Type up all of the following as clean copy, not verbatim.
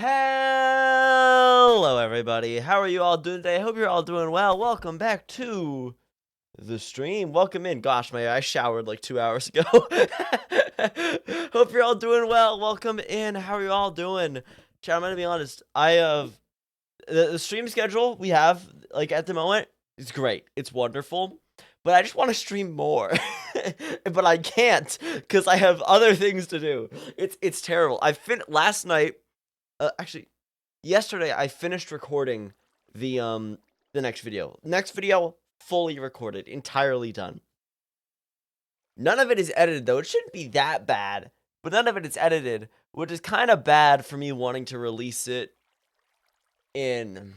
Hello, everybody. How are you all doing today? I hope you're all doing well. Welcome back to the stream. Welcome in. Gosh, I showered like 2 hours ago. Hope you're all doing well. Welcome in. How are you all doing? Chat, I'm gonna be honest. I have the stream schedule we have like at the moment is great. It's wonderful. But I just want to stream more. But I can't because I have other things to do. It's terrible. Last night. Actually, yesterday I finished recording the next video. Next video fully recorded, entirely done. None of it is edited though. It shouldn't be that bad, but none of it is edited, which is kind of bad for me wanting to release it in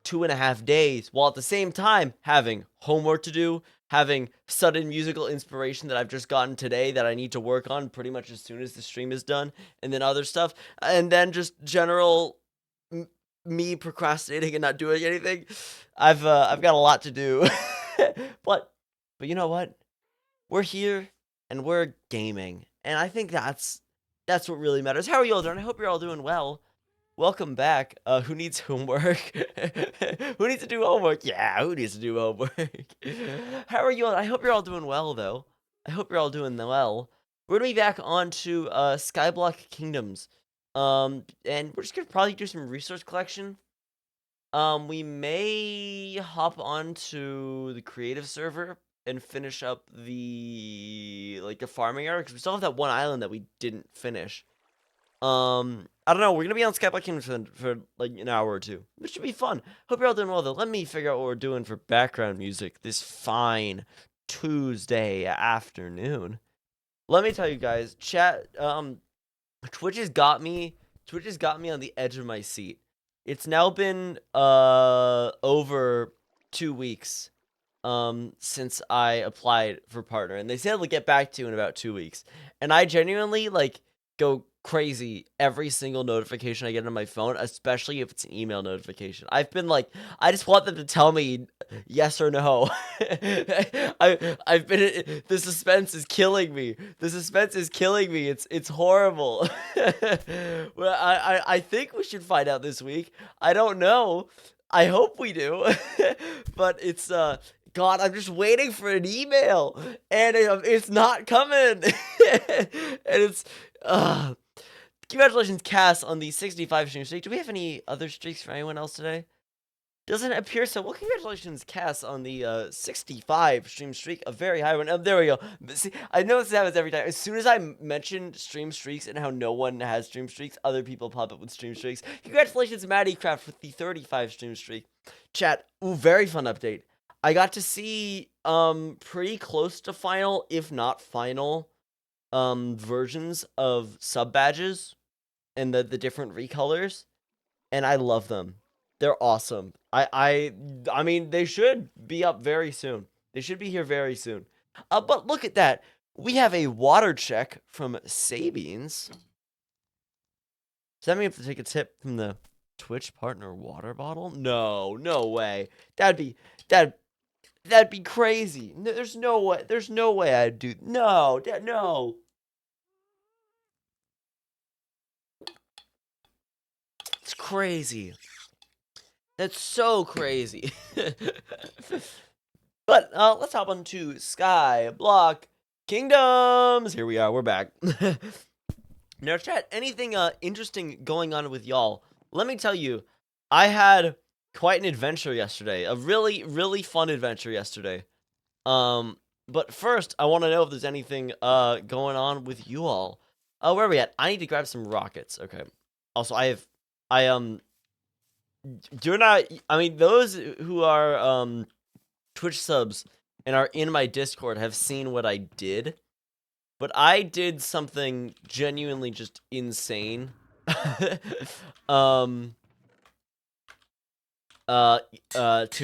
2.5 days, while at the same time having homework to do, having sudden musical inspiration that I've just gotten today that I need to work on pretty much as soon as the stream is done, and then other stuff, and then just general me procrastinating and not doing anything. I've got a lot to do. but you know what? We're here and we're gaming, and I think that's what really matters. How are you all doing? I hope you're all doing well. Welcome back. Who needs homework? Who needs to do homework? Yeah, who needs to do homework? How are you all? I hope you're all doing well, though. I hope you're all doing well. We're gonna be back on to Skyblock Kingdoms. And we're just gonna probably do some resource collection. We may hop onto the creative server and finish up the farming area because we still have that one island that we didn't finish. I don't know. We're gonna be on Skyblock Kingdoms for like an hour or two, which should be fun. Hope you're all doing well though. Let me figure out what we're doing for background music this fine Tuesday afternoon. Let me tell you guys, chat. Twitch has got me. Twitch has got me on the edge of my seat. It's now been over 2 weeks since I applied for partner, and they said they'll get back to you in about 2 weeks. And I genuinely go crazy every single notification I get on my phone, especially if it's an email notification. I've been I just want them to tell me yes or no. I've been the suspense is killing me. The suspense is killing me. It's horrible. Well, I think we should find out this week. I don't know. I hope we do. But it's God, I'm just waiting for an email, and it's not coming. And it's congratulations, Cass, on the 65 stream streak. Do we have any other streaks for anyone else today? Doesn't appear so. Well, congratulations, Cass, on the 65 stream streak, a very high one. There we go. See, I know this happens every time. As soon as I mention stream streaks and how no one has stream streaks, other people pop up with stream streaks. Congratulations, Maddie with the 35 stream streak. Chat, ooh, very fun update. I got to see pretty close to final, if not final, versions of sub badges and the different recolors, and I love them. They're awesome. I mean, they should be up very soon. They should be here very soon. But look at that. We have a water check from Sabines. Does that mean we have to take a tip from the Twitch partner water bottle? No way. That'd be crazy. No, there's no way. There's no way I'd do. No. It's crazy. That's so crazy. But let's hop on to Skyblock Kingdoms. Here we are. We're back. Now, chat, anything interesting going on with y'all? Let me tell you, I had quite an adventure yesterday. A really, really fun adventure yesterday. But first, I want to know if there's anything going on with you all. Where are we at? I need to grab some rockets. Okay. Also, you're not, I mean, those who are Twitch subs and are in my Discord have seen what I did, but I did something genuinely just insane. To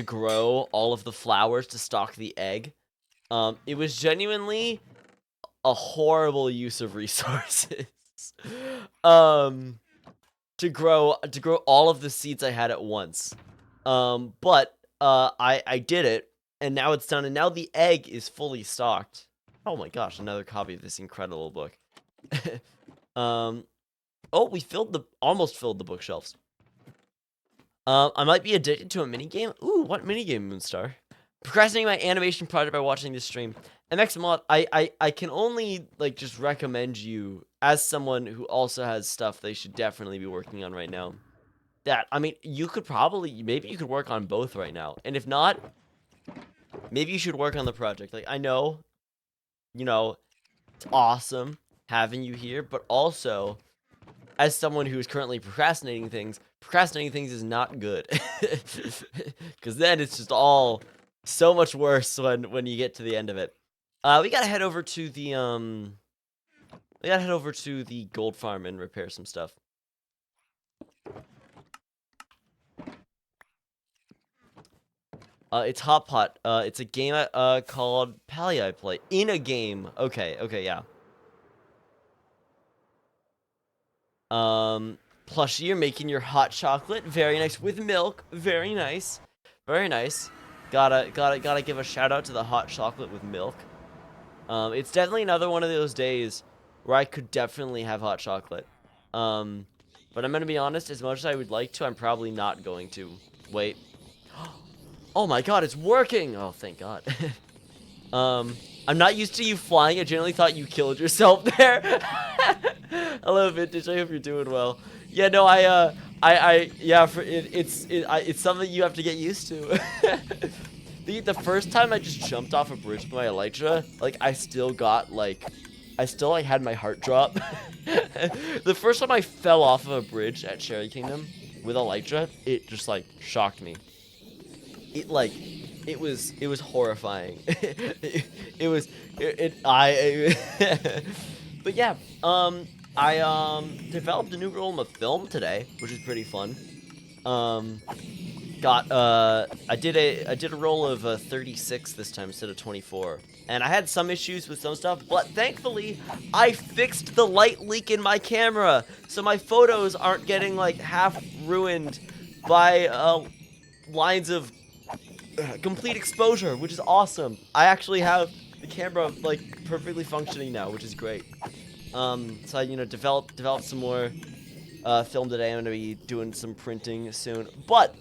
grow all of the flowers to stock the egg. It was genuinely a horrible use of resources. To grow all of the seeds I had at once. But I did it, and now it's done, and now the egg is fully stocked. Oh my gosh, another copy of this incredible book. Oh, we almost filled the bookshelves. I might be addicted to a minigame. Ooh, what minigame, Moonstar? Procrastinating my animation project by watching this stream. MX I can only, like, just recommend you, as someone who also has stuff they should definitely be working on right now. I mean, maybe you could work on both right now. And if not, maybe you should work on the project. Like, I know, it's awesome having you here, but also, as someone who is currently procrastinating things is not good. Because then it's just all so much worse when you get to the end of it. We gotta head over to the gold farm and repair some stuff. It's Hot Pot. It's a game called Pally I play. In a game. Okay, yeah. Plushie, you're making your hot chocolate. Very nice. With milk. Very nice. Very nice. Gotta give a shout out to the hot chocolate with milk. It's definitely another one of those days where I could definitely have hot chocolate. But I'm gonna be honest, as much as I would like to, I'm probably not going to. Wait. Oh my god, it's working! Oh, thank god. I'm not used to you flying. I generally thought you killed yourself there. Hello, Vintage. I hope you're doing well. Yeah, no, it's something you have to get used to. The first time I just jumped off a bridge with my Elytra, like, I still had my heart drop. The first time I fell off of a bridge at Cherry Kingdom with Elytra, it just, like, shocked me. It was horrifying. But yeah, I developed a new role in a film today, which is pretty fun. I did a roll of 36 this time instead of 24, and I had some issues with some stuff, but thankfully I fixed the light leak in my camera, so my photos aren't getting, like, half ruined by lines of complete exposure, which is awesome. I actually have the camera, like, perfectly functioning now, which is great. So I, developed some more film today. I'm gonna be doing some printing soon, but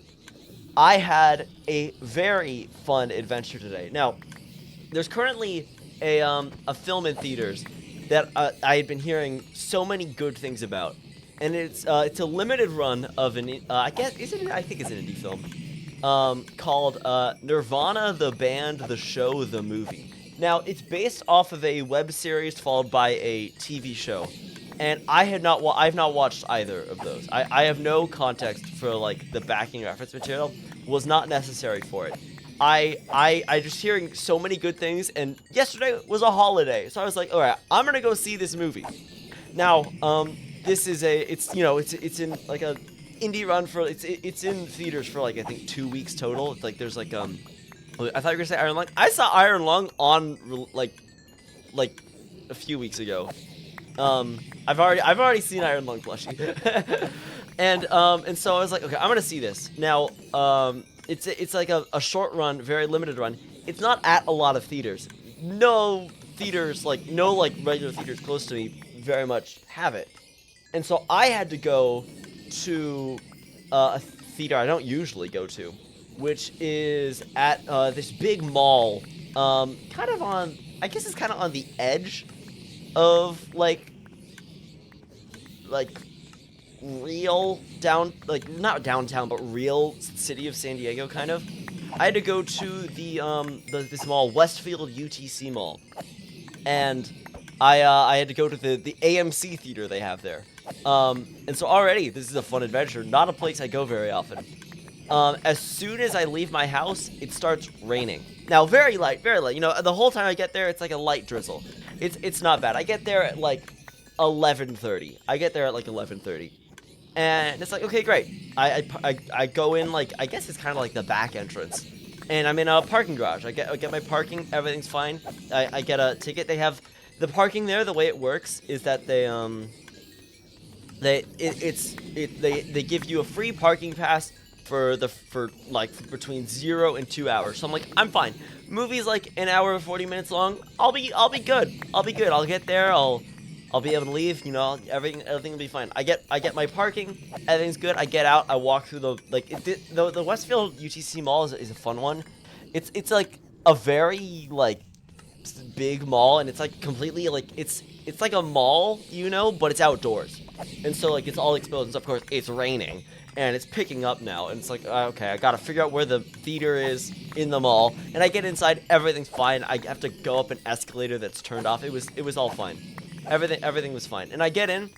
I had a very fun adventure today. Now, there's currently a film in theaters that I had been hearing so many good things about, and it's a limited run of I think it's an indie film. Called Nirvana, the Band, the Show, the Movie. Now, it's based off of a web series followed by a TV show, and I've not watched either of those. I have no context for, like, the backing reference material. Was not necessary for it. I just hearing so many good things, and yesterday was a holiday, so I was like, all right, I'm gonna go see this movie. Now, this is it's in, like, a indie run for it's in theaters for, like, I think 2 weeks total. It's like there's, like, I thought you were gonna say Iron Lung. I saw Iron Lung on like a few weeks ago. I've already seen Iron Lung plushie. and so I was like, okay, I'm gonna see this. Now, it's like a short run, very limited run. It's not at a lot of theaters. No theaters, like, no, like, regular theaters close to me very much have it. And so I had to go to a theater I don't usually go to, which is at this big mall, kind of on, I guess it's kind of on the edge of, like real not downtown, but real city of San Diego, kind of. I had to go to this mall, Westfield UTC Mall, and I had to go to the AMC theater they have there. And so already, this is a fun adventure. Not a place I go very often. As soon as I leave my house, it starts raining. Now, very light, very light. The whole time I get there, it's like a light drizzle. It's not bad. I get there at, like, 11:30. And it's like, okay, great. I go in, like, I guess it's kind of like the back entrance. And I'm in a parking garage. I get my parking, everything's fine. I get a ticket. They have the parking there. The way it works is that they give you a free parking pass for between 0 and 2 hours. So I'm like, I'm fine. Movie's like an hour and 40 minutes long. I'll be good. I'll get there. I'll I'll be able to leave. You know, everything will be fine. I get my parking. Everything's good. I get out. I walk through the the Westfield UTC Mall is a fun one. It's like a very like big mall, and it's like completely like it's like a mall, you know, but it's outdoors, and so like it's all exposed. And so, of course, it's raining and it's picking up now, and it's like okay, I gotta figure out where the theater is in the mall. And I get inside, everything's fine. I have to go up an escalator that's turned off. It was all fine. Everything was fine. And I get in.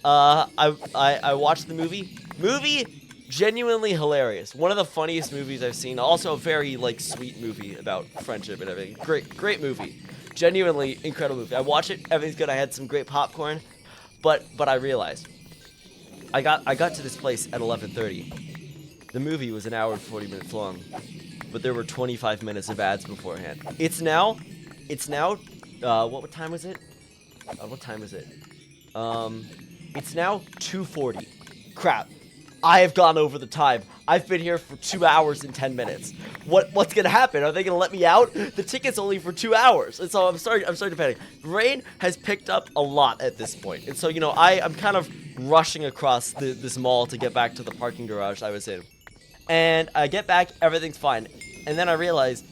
I watched the movie. Genuinely hilarious. One of the funniest movies I've seen. Also a very like sweet movie about friendship and everything. Great movie. Genuinely incredible movie. I watched it. Everything's good. I had some great popcorn. But I realized I got to this place at 11:30. The movie was an hour and 40 minutes long, but there were 25 minutes of ads beforehand. It's now what time was it? What time is it? It's now 2:40. Crap. I have gone over the time. I've been here for 2 hours and 10 minutes. What's gonna happen? Are they gonna let me out? The ticket's only for 2 hours, and so I'm starting to panic. Rain has picked up a lot at this point, and so you know I'm kind of rushing across this mall to get back to the parking garage I was in. And I get back, everything's fine, and then I realize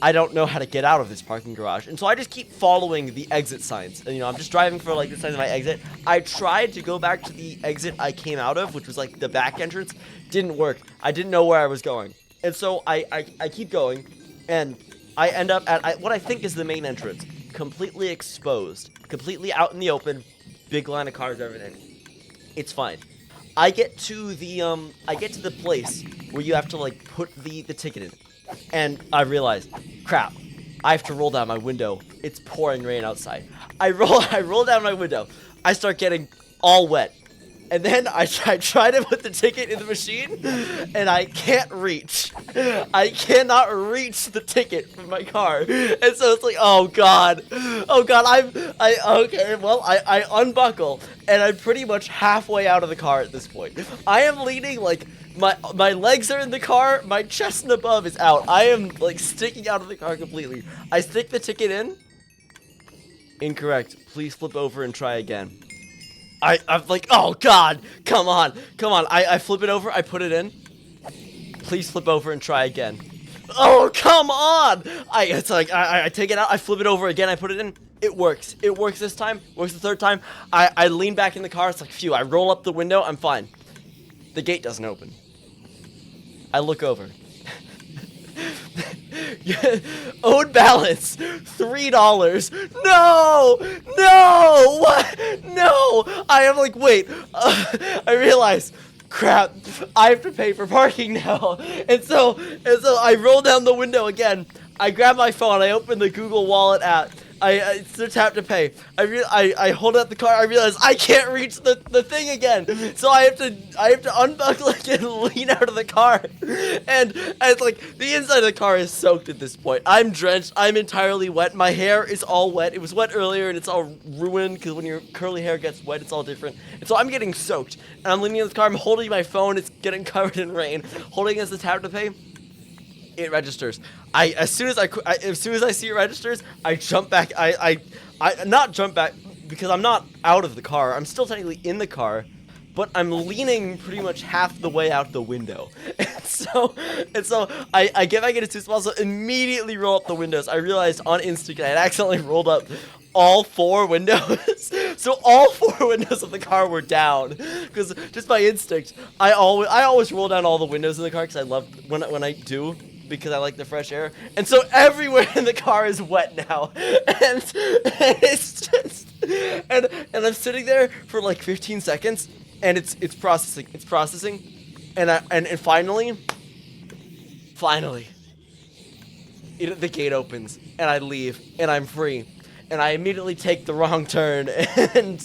I don't know how to get out of this parking garage. And so I just keep following the exit signs. And, you know, I'm just driving for, like, the sign of my exit. I tried to go back to the exit I came out of, which was, like, the back entrance. Didn't work. I didn't know where I was going. And so I keep going, and I end up at what I think is the main entrance. Completely exposed. Completely out in the open. Big line of cars, everything. It's fine. I get to the place where you have to, like, put the ticket in. And I realized, crap, I have to roll down my window. It's pouring rain outside. I roll down my window. I start getting all wet. And then I try to put the ticket in the machine, and I can't reach. I cannot reach the ticket from my car. And so it's like, oh god, okay, well, I unbuckle, and I'm pretty much halfway out of the car at this point. I am leaning like, my legs are in the car, my chest and above is out. I am like sticking out of the car completely. I stick the ticket in. Incorrect. Please flip over and try again. I'm like, oh god, come on. I flip it over, I put it in. Please flip over and try again. Oh, come on! It's like, I take it out, I flip it over again, I put it in. It works. It works this time, works the third time. I lean back in the car, it's like, phew, I roll up the window, I'm fine. The gate doesn't open. I look over. Owed balance $3. No, what? No. I am like, wait. I realize, crap. I have to pay for parking now. And so I roll down the window again. I grab my phone. I open the Google Wallet app. I tap to pay. I hold out the car. I realize I can't reach the thing again. So I have to unbuckle again and lean out of the car. And it's like the inside of the car is soaked at this point. I'm drenched. I'm entirely wet. My hair is all wet. It was wet earlier and it's all ruined because when your curly hair gets wet, it's all different. And so I'm getting soaked. And I'm leaning in the car. I'm holding my phone. It's getting covered in rain. Holding as the tap to pay. It registers. As soon as I see it registers, I jump back. I not jump back because I'm not out of the car. I'm still technically in the car, but I'm leaning pretty much half the way out the window. And so I get back into two spots, so immediately roll up the windows. I realized on instinct I had accidentally rolled up all four windows. So all four windows of the car were down because just by instinct, I always roll down all the windows in the car because I love when I do. Because I like the fresh air, and so everywhere in the car is wet now, and it's just, and I'm sitting there for like 15 seconds, and it's processing, and finally, the gate opens, and I leave, and I'm free. And I immediately take the wrong turn and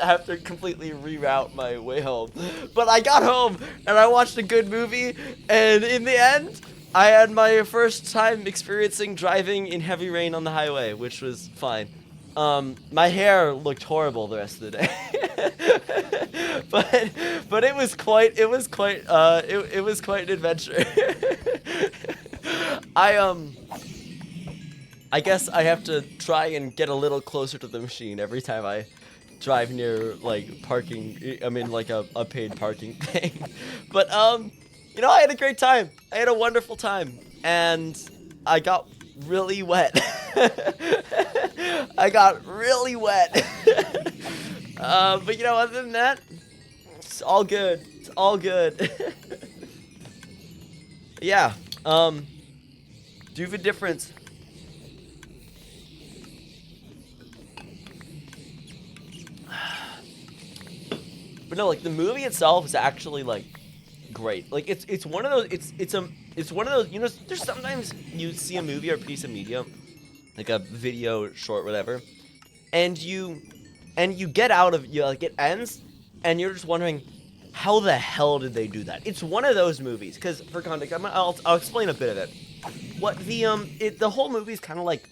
have to completely reroute my way home. But I got home and I watched a good movie, and in the end, I had my first time experiencing driving in heavy rain on the highway, which was fine. My hair looked horrible the rest of the day, but it was quite an adventure. I guess I have to try and get a little closer to the machine every time I drive near like parking. I mean, like a paid parking thing. But you know, I had a great time. I had a wonderful time, and I got really wet. I got really wet. But you know, other than that, it's all good. It's all good. Yeah. Doovid difference. But no, like the movie itself is actually like great. Like it's one of those it's one of those, you know, there's sometimes you see a movie or a piece of media, like a video short, whatever, and you get out of, you like, it ends and you're just wondering how the hell did they do that? It's one of those movies, because for context, I'll explain a bit of it. What the whole movie is kind of like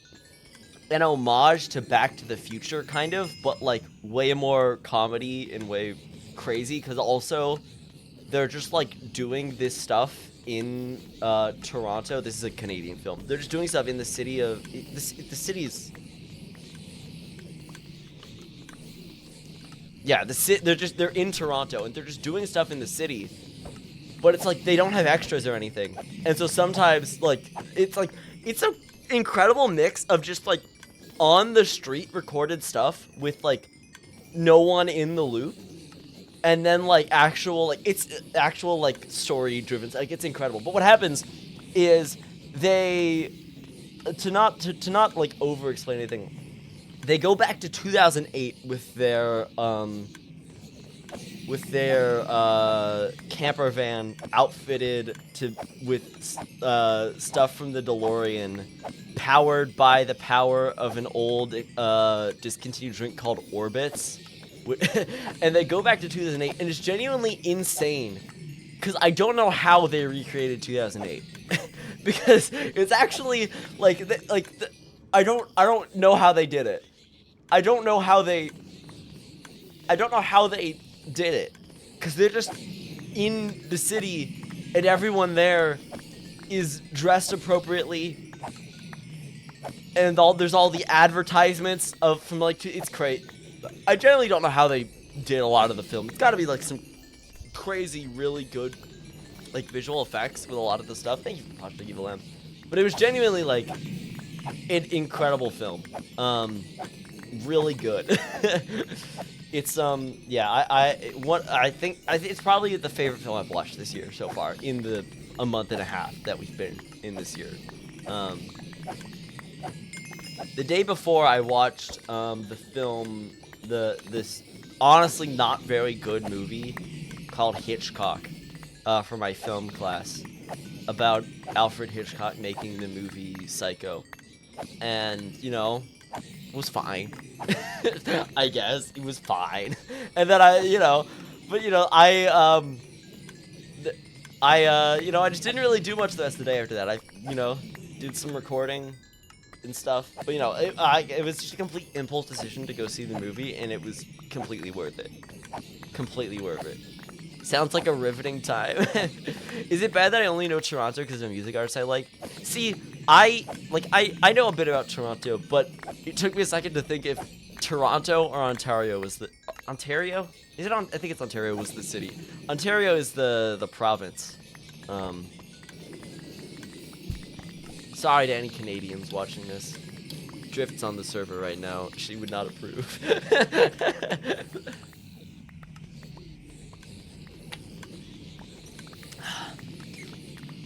an homage to Back to the Future, kind of, but like way more comedy and way crazy, because also they're just like doing this stuff in Toronto. This is a Canadian film. They're just doing stuff in the city of the city's. Yeah, they're in Toronto and they're just doing stuff in the city, but it's like they don't have extras or anything, and so sometimes like it's an incredible mix of just like on the street recorded stuff with like no one in the loop, and then like it's actual like story driven, like it's incredible. But what happens is they to not like over explain anything, they go back to 2008 with their camper van outfitted with stuff from the DeLorean, powered by the power of an old discontinued drink called Orbitz. And they go back to 2008, and it's genuinely insane, because I don't know how they recreated 2008. Because it's actually I don't know how they did it. I don't know how they did it, because they're just in the city and everyone there is dressed appropriately, and there's all the advertisements from like, it's great. I generally don't know how they did a lot of the film. It's got to be like some crazy, really good like visual effects with a lot of the stuff. Thank you for watching Evil M. But it was genuinely like an incredible film. Really good. It's yeah, I think it's probably the favorite film I've watched this year so far, in a month and a half that we've been in this year. The day before, I watched the film, this honestly not very good movie called Hitchcock for my film class, about Alfred Hitchcock making the movie Psycho, and you know, it was fine. I guess it was fine. And then I just didn't really do much the rest of the day after that. I did some recording and stuff, but it was just a complete impulse decision to go see the movie, and it was completely worth it. Completely worth it. Sounds like a riveting time. Is it bad that I only know Toronto because of music artists I like? See, I know a bit about Toronto, but it took me a second to think if Toronto or Ontario was the... Ontario? Is it on? I think it's Ontario was the city. Ontario is the province. Sorry to any Canadians watching this. Drift's on the server right now. She would not approve.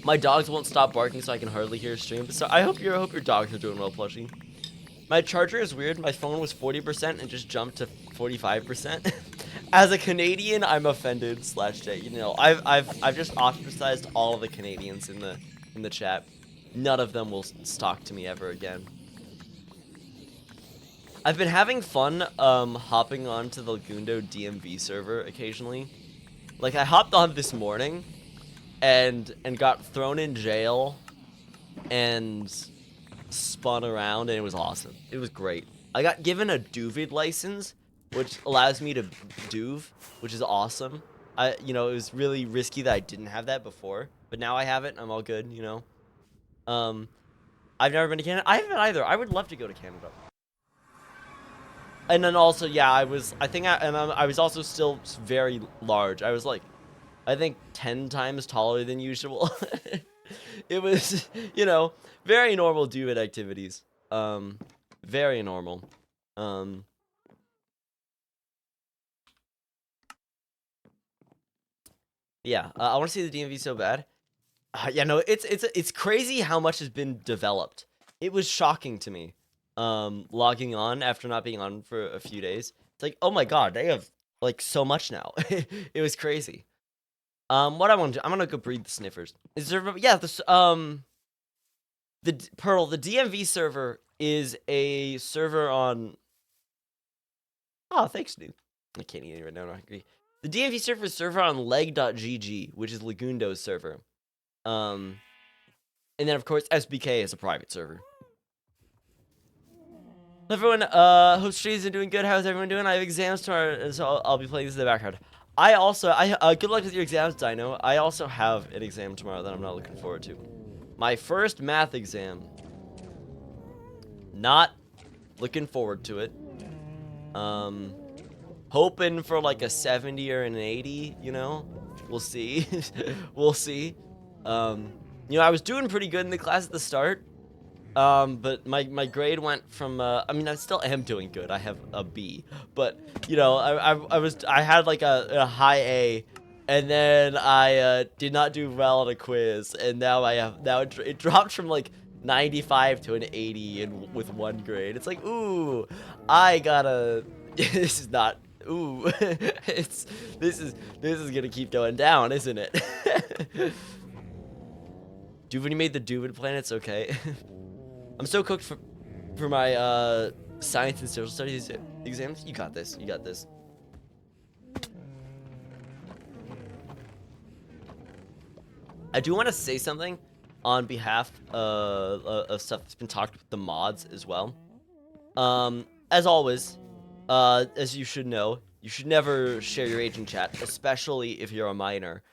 My dogs won't stop barking, so I can hardly hear stream. So I hope your dogs are doing well, plushie. My charger is weird. My phone was 40% and just jumped to 45%. As a Canadian, I'm offended. /J. You know, I've just ostracized all of the Canadians in the chat. None of them will talk to me ever again. I've been having fun hopping onto the Gundo DMV server occasionally. Like, I hopped on this morning and got thrown in jail and spun around, and it was awesome. It was great. I got given a doovid license, which allows me to doov, which is awesome. It was really risky that I didn't have that before, but now I have it and I'm all good, I've never been to Canada. I haven't either. I would love to go to Canada. And then also, yeah, I was also still very large. I was like, I think 10 times taller than usual. It was, very normal doovid activities. Very normal. Um, yeah, I want to see the DMV so bad. Yeah, no, it's crazy how much has been developed. It was shocking to me, logging on after not being on for a few days. It's like, oh my god, they have like so much now. It was crazy. What I want to do, I'm gonna go breed the sniffers. Is there? Yeah, this the DMV server is a server on. Oh, thanks, dude. I can't eat it right now. I'm not hungry. The DMV server is server on leg.gg, which is Lagundo's server. And then of course SBK is a private server. Everyone, hope streams are doing good. How's everyone doing? I have exams tomorrow, so I'll be playing this in the background. Good luck with your exams, Dino. I also have an exam tomorrow that I'm not looking forward to. My first math exam. Not looking forward to it. Hoping for like a 70 or an 80, We'll see. We'll see. I was doing pretty good in the class at the start. But my grade went from I still am doing good. I have a B, but I had like a high A, and then I did not do well on a quiz, and now it dropped from like 95 to an 80 with one grade. It's like, ooh, I gotta. This is not. Ooh, this is gonna keep going down, isn't it? Dude, when you made the doovid planets, okay. I'm so cooked for my science and social studies exams. You got this. You got this. I do want to say something on behalf of stuff that's been talked with the mods as well. As always, as you should know, you should never share your age in chat, especially if you're a minor.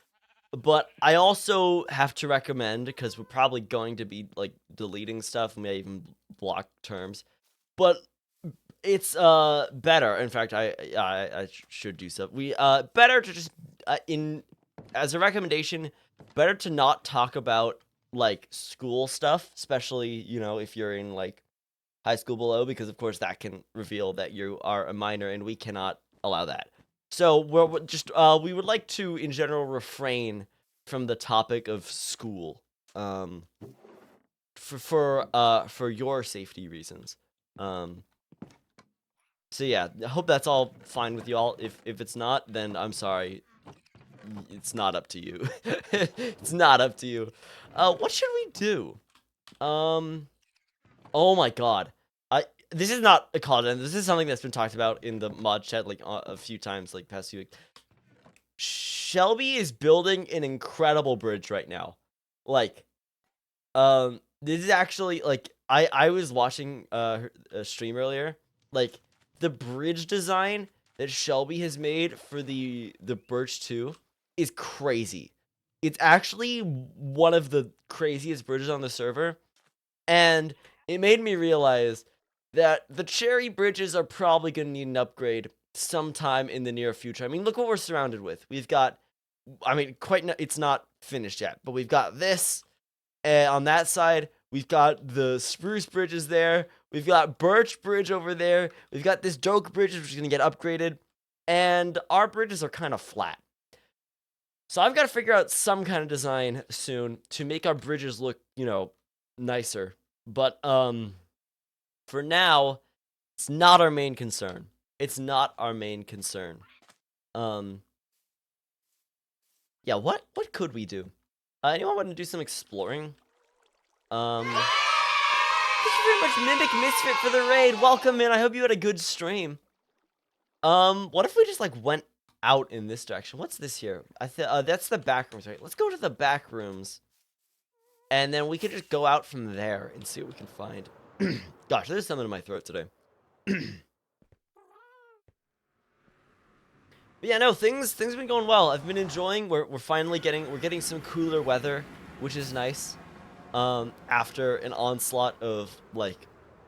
But I also have to recommend, because we're probably going to be like deleting stuff, we may even block terms, but it's better. In fact, I should do so. Better to just as a recommendation, better to not talk about like school stuff, especially if you're in like high school below, because of course that can reveal that you are a minor, and we cannot allow that. So we would like to, in general, refrain from the topic of school, for your safety reasons. So yeah, I hope that's all fine with y'all. If it's not, then I'm sorry. It's not up to you. It's not up to you. What should we do? Oh my god. This is not a content. This is something that's been talked about in the mod chat like a few times, like past few weeks. Shelby is building an incredible bridge right now. Like, this is actually like I was watching a stream earlier. Like, the bridge design that Shelby has made for the Birch 2 is crazy. It's actually one of the craziest bridges on the server, and it made me realize that the cherry bridges are probably going to need an upgrade sometime in the near future. I mean, look what we're surrounded with. We've got, it's not finished yet, but we've got this, and on that side, we've got the spruce bridges there. We've got birch bridge over there. We've got this doke bridge, which is going to get upgraded, and our bridges are kind of flat. So I've got to figure out some kind of design soon to make our bridges look, nicer. But, for now, it's not our main concern. It's not our main concern. Yeah, what could we do? Anyone want to do some exploring? Thank you very much, Mimic Misfit, for the raid. Welcome in. I hope you had a good stream. What if we just, like, went out in this direction? What's this here? That's the back rooms, right? Let's go to the back rooms. And then we could just go out from there and see what we can find. Gosh, there's something in my throat today. But yeah, no, things have been going well. I've been enjoying. We're finally getting some cooler weather, which is nice. after an onslaught of like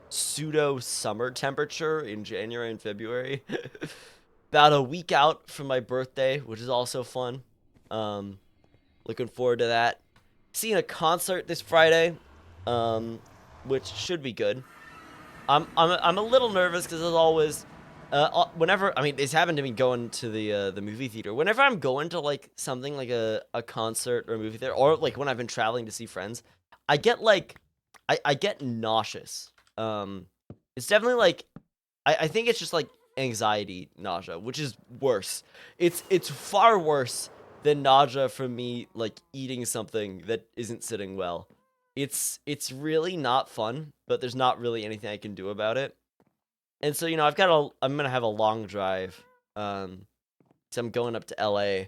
pseudo summer temperature in January and February. About a week out from my birthday, which is also fun. Um, Looking forward to that. Seeing a concert this Friday, um, which should be good. I'm a little nervous because as always, whenever I mean it's happened to me going to the movie theater. Whenever I'm going to like something like a concert or a movie theater, or like when I've been traveling to see friends, I get like I get nauseous. It's definitely like I think it's just like anxiety nausea, which is worse. It's far worse than nausea from me like eating something that isn't sitting well. It's really not fun, but there's not really anything I can do about it. And so, I'm gonna have a long drive. So I'm going up to LA.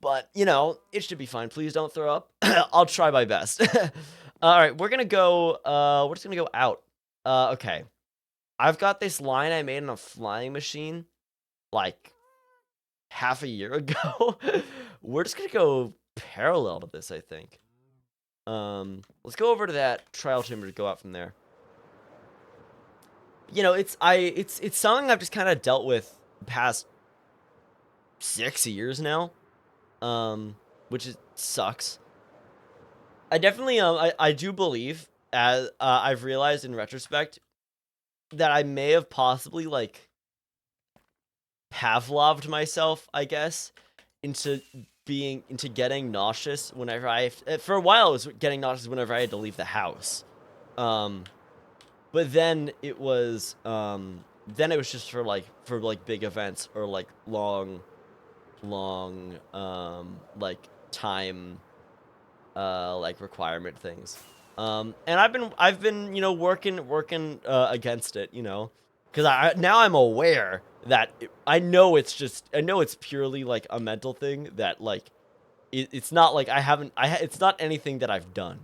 But, it should be fine. Please don't throw up. I'll try my best. Alright, we're just gonna go out. Okay. I've got this line I made in a flying machine like half a year ago. We're just gonna go parallel to this, I think. Let's go over to that trial chamber to go out from there. It's something I've just kind of dealt with the past 6 years now. Which sucks. I definitely I do believe, as I've realized in retrospect, that I may have possibly like Pavloved myself, I guess, into getting nauseous whenever for a while I was getting nauseous whenever I had to leave the house. But then it was just for like big events or like long like time like requirement things. And I've been working against it, because now I'm aware that I know it's purely like a mental thing that like it's not like it's not anything that I've done,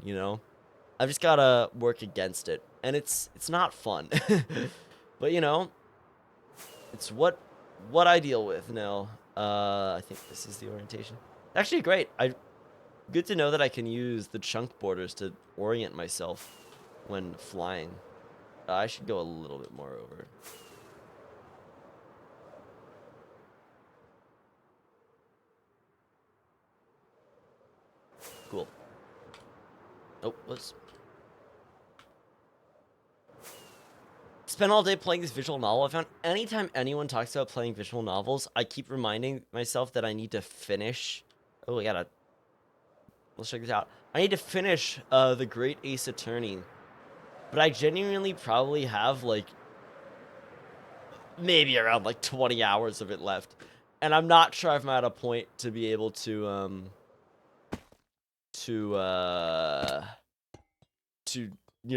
I've just gotta work against it, and it's not fun. But it's what I deal with now. I think this is the orientation. Actually, great. Good to know that I can use the chunk borders to orient myself when flying. I should go a little bit more over. Cool. Oh, let's spend all day playing this visual novel. I found anytime anyone talks about playing visual novels, I keep reminding myself that I need to finish. Oh, let's check this out. I need to finish The Great Ace Attorney. But I genuinely probably have like maybe around like 20 hours of it left. And I'm not sure if I'm at a point to be able to to uh to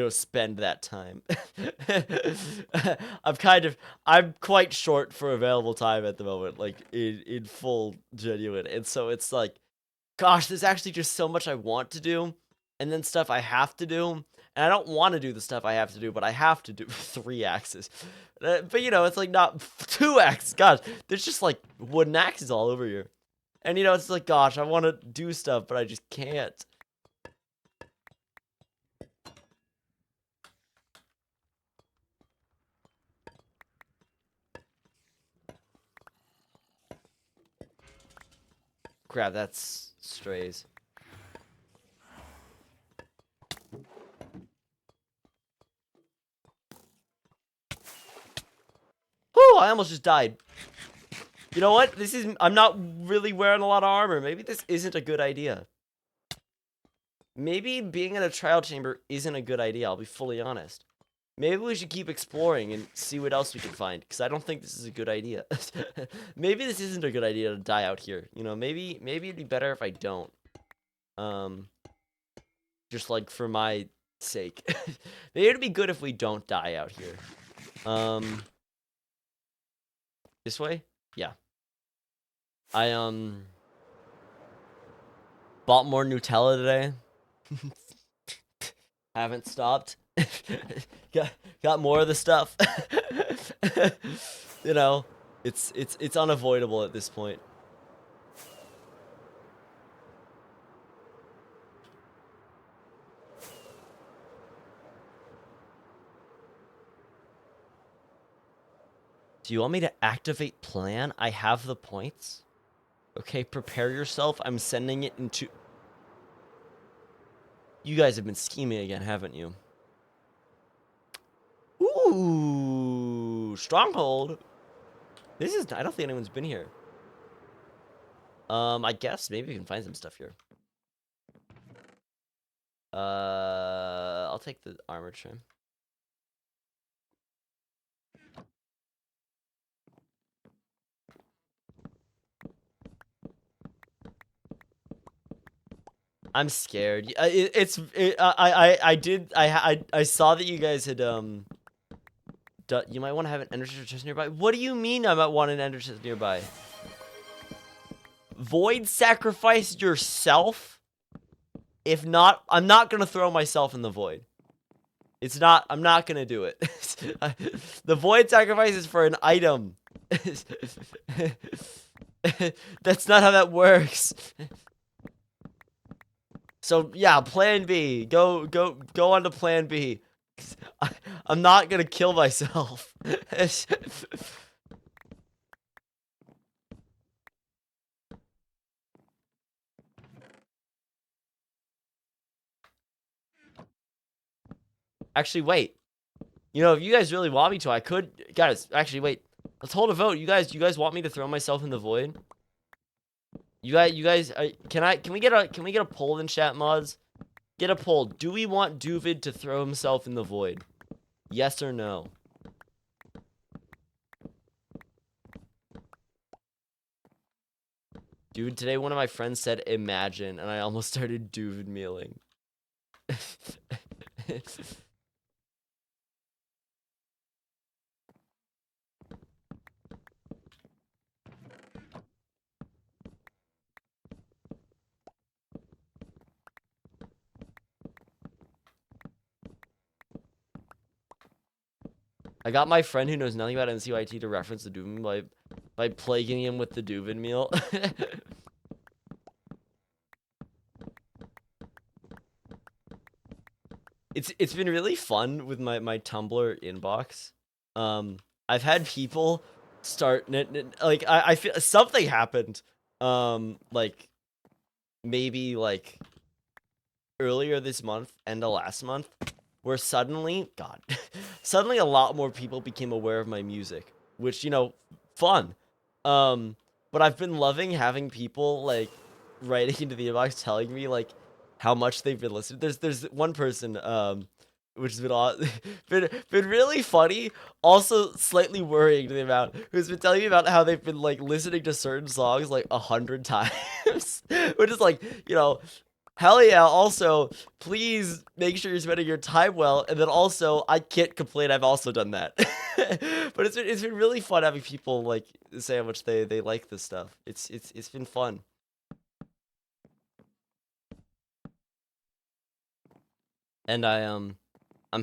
spend that time. I'm quite short for available time at the moment, like in full genuine. And so it's like, gosh, there's actually just so much I want to do, and then stuff I have to do. And I don't want to do the stuff I have to do, but I have to do 3 axes. But it's like not 2 axes. Gosh, there's just like wooden axes all over here. And it's like, gosh, I want to do stuff, but I just can't. Crap, that's strays. Whew, I almost just died. You know what? I'm not really wearing a lot of armor. Maybe this isn't a good idea. Maybe being in a trial chamber isn't a good idea, I'll be fully honest. Maybe we should keep exploring and see what else we can find, because I don't think this is a good idea. Maybe this isn't a good idea to die out here. Maybe it'd be better if I don't. Just like for my sake. Maybe it'd be good if we don't die out here. This way? Yeah. I bought more Nutella today. Haven't stopped. got more of the stuff. It's unavoidable at this point. Do you want me to activate plan? I have the points. Okay, prepare yourself. I'm sending it into... You guys have been scheming again, haven't you? Ooh, stronghold. This is... I don't think anyone's been here. I guess maybe we can find some stuff here. I'll take the armor trim. I'm scared. I saw that you guys had you might want to have an ender chest nearby. What do you mean I might want an ender chest nearby? Void sacrifice yourself? If not, I'm not gonna throw myself in the void. It's not. I'm not gonna do it. The void sacrifice is for an item. That's not how that works. So yeah, plan B. Go on to plan B. I'm not gonna kill myself. Actually, wait. You know, if you guys really want me to, I could. Guys, actually, wait. Let's hold a vote. You guys want me to throw myself in the void? You guys, can we get a poll in chat, mods? Get a poll. Do we want Doovid to throw himself in the void? Yes or no? Dude, today one of my friends said imagine, and I almost started Doovid mealing. I got my friend who knows nothing about NCYT to reference the Doovid by plaguing him with the Doovid meal. It's been really fun with my Tumblr inbox. I've had people start like I feel something happened. Like maybe like earlier this month and the last month, where suddenly, God, suddenly a lot more people became aware of my music, which, you know, fun. But I've been loving having people like writing into the inbox telling me like how much they've been listening. There's one person which has been been really funny, also slightly worrying to the amount, who's been telling me about how they've been like listening to certain songs like 100 times, which is like, you know, hell yeah. Also, please make sure you're spending your time well. And then also, I can't complain. I've also done that. But it's been really fun having people like say how much they like this stuff. It's been fun. And I'm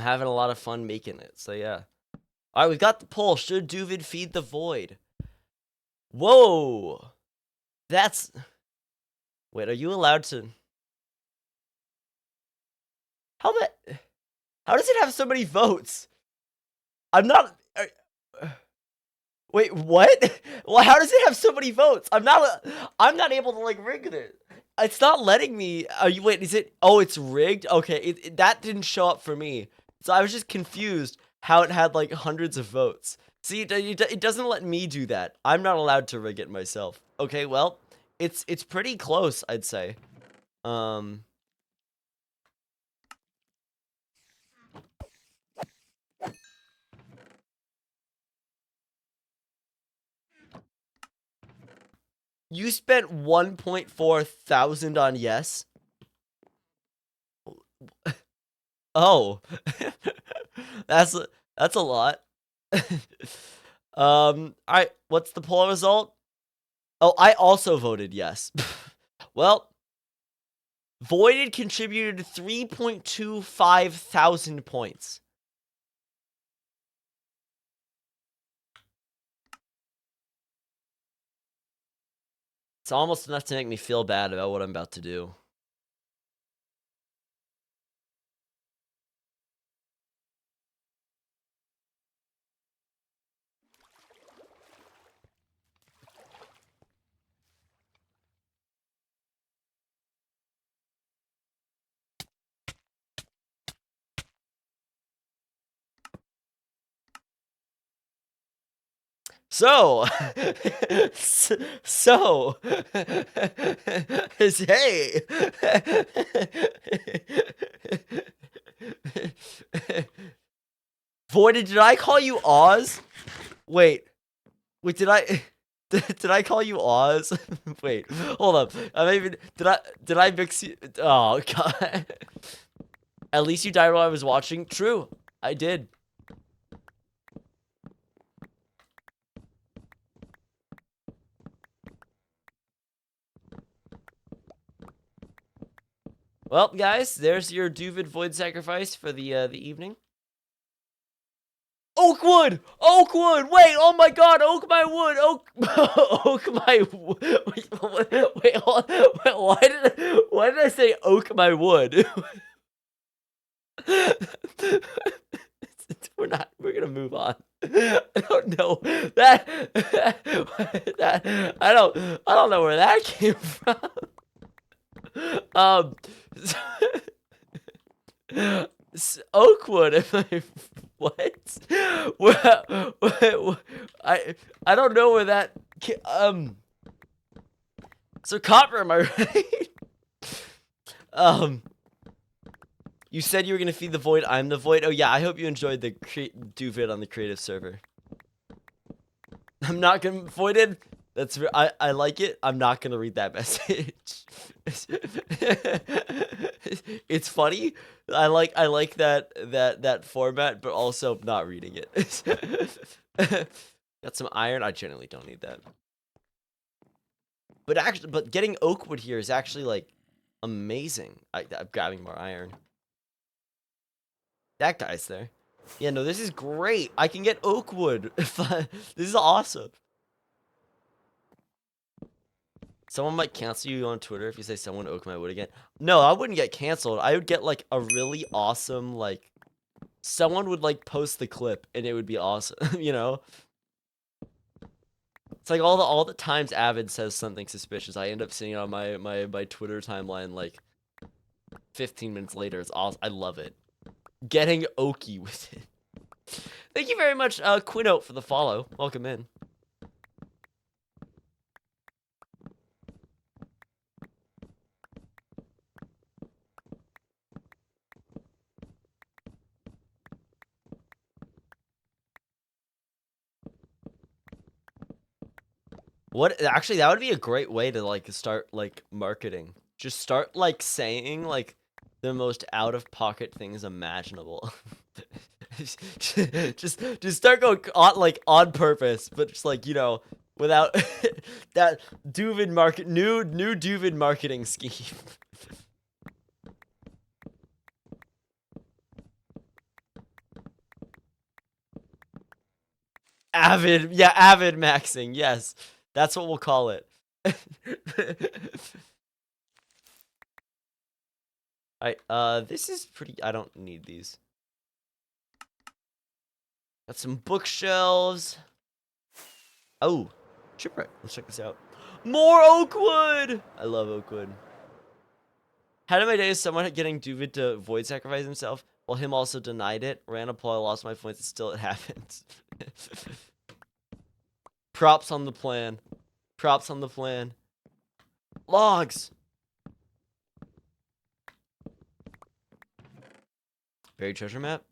having a lot of fun making it. So yeah. All right, we've got the poll. Should Doovid feed the void? Whoa. That's... Wait, are you allowed to... How does it have so many votes? I'm not... Wait, what? Well, how does it have so many votes? I'm not able to like rig it. It's not letting me. Are you wait, is it oh, it's rigged? Okay, that didn't show up for me. So I was just confused how it had like hundreds of votes. See, it doesn't let me do that. I'm not allowed to rig it myself. Okay, well, it's pretty close, I'd say. You spent 1.4 thousand on yes. Oh, that's a lot. All right, what's the poll result? Oh, I also voted yes. Well, Voided contributed 3.25 thousand points. It's almost enough to make me feel bad about what I'm about to do. So, so, hey, Voided, did I call you Oz? Wait, did I, did I call you Oz? Wait, hold up, did I mix you? Oh, God. At least you died while I was watching. True, I did. Well, guys, there's your doovid void sacrifice for the evening. Oakwood! Oakwood! Wait, oh my god, oak my wood! Oak my wood. Wait, hold on. Wait, why did I say oak my wood? We're gonna move on. I don't know. I don't know where that came from. Um, Oakwood. What? I don't know where that. So copper, am I right? You said you were gonna feed the void. I'm the void. Oh yeah, I hope you enjoyed the doovid on the creative server. I'm not gonna voided. That's I like it. I'm not gonna read that message. It's funny. I like that format, but also not reading it. Got some iron. I generally don't need that. But getting oakwood here is actually like amazing. I'm grabbing more iron. That guy's there. Yeah, no, this is great. I can get oakwood. This is awesome. Someone might cancel you on Twitter if you say someone oak my wood again. No, I wouldn't get canceled. I would get like a really awesome, like, someone would like post the clip and it would be awesome, you know? It's like all the times Avid says something suspicious, I end up seeing it on my Twitter timeline like 15 minutes later. It's awesome. I love it. Getting oaky with it. Thank you very much, Quinote, for the follow. Welcome in. What actually that would be a great way to like start like marketing. Just start like saying like the most out of pocket things imaginable. just start going on like on purpose, but just like, you know, without that doovid new doovid marketing scheme. Avid maxing, yes. That's what we'll call it. Alright, this is pretty. I don't need these. Got some bookshelves. Oh, shipwreck. Let's check this out. More oakwood! I love oakwood. How did my day is someone getting doovid to void sacrifice himself, while him also denied it. Ran a ploy, lost my points, and still it happens. Props on the plan. Props on the plan. Logs! Buried treasure map?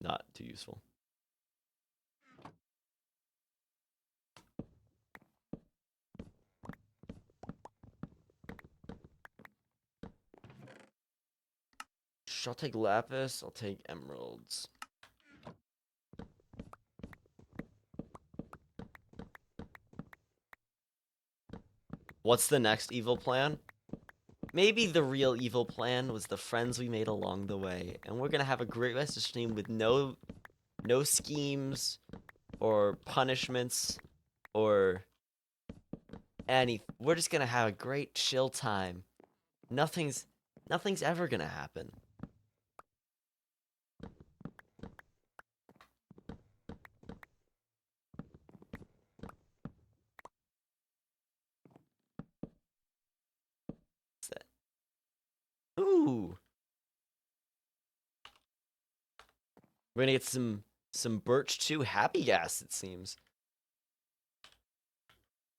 Not too useful. I'll take lapis. I'll take emeralds. What's the next evil plan? Maybe the real evil plan was the friends we made along the way. And we're gonna have a great rest of stream with no schemes or punishments or any. We're just gonna have a great chill time. Nothing's ever gonna happen. What's that? Ooh. We're gonna get some birch too. Happy gas, it seems.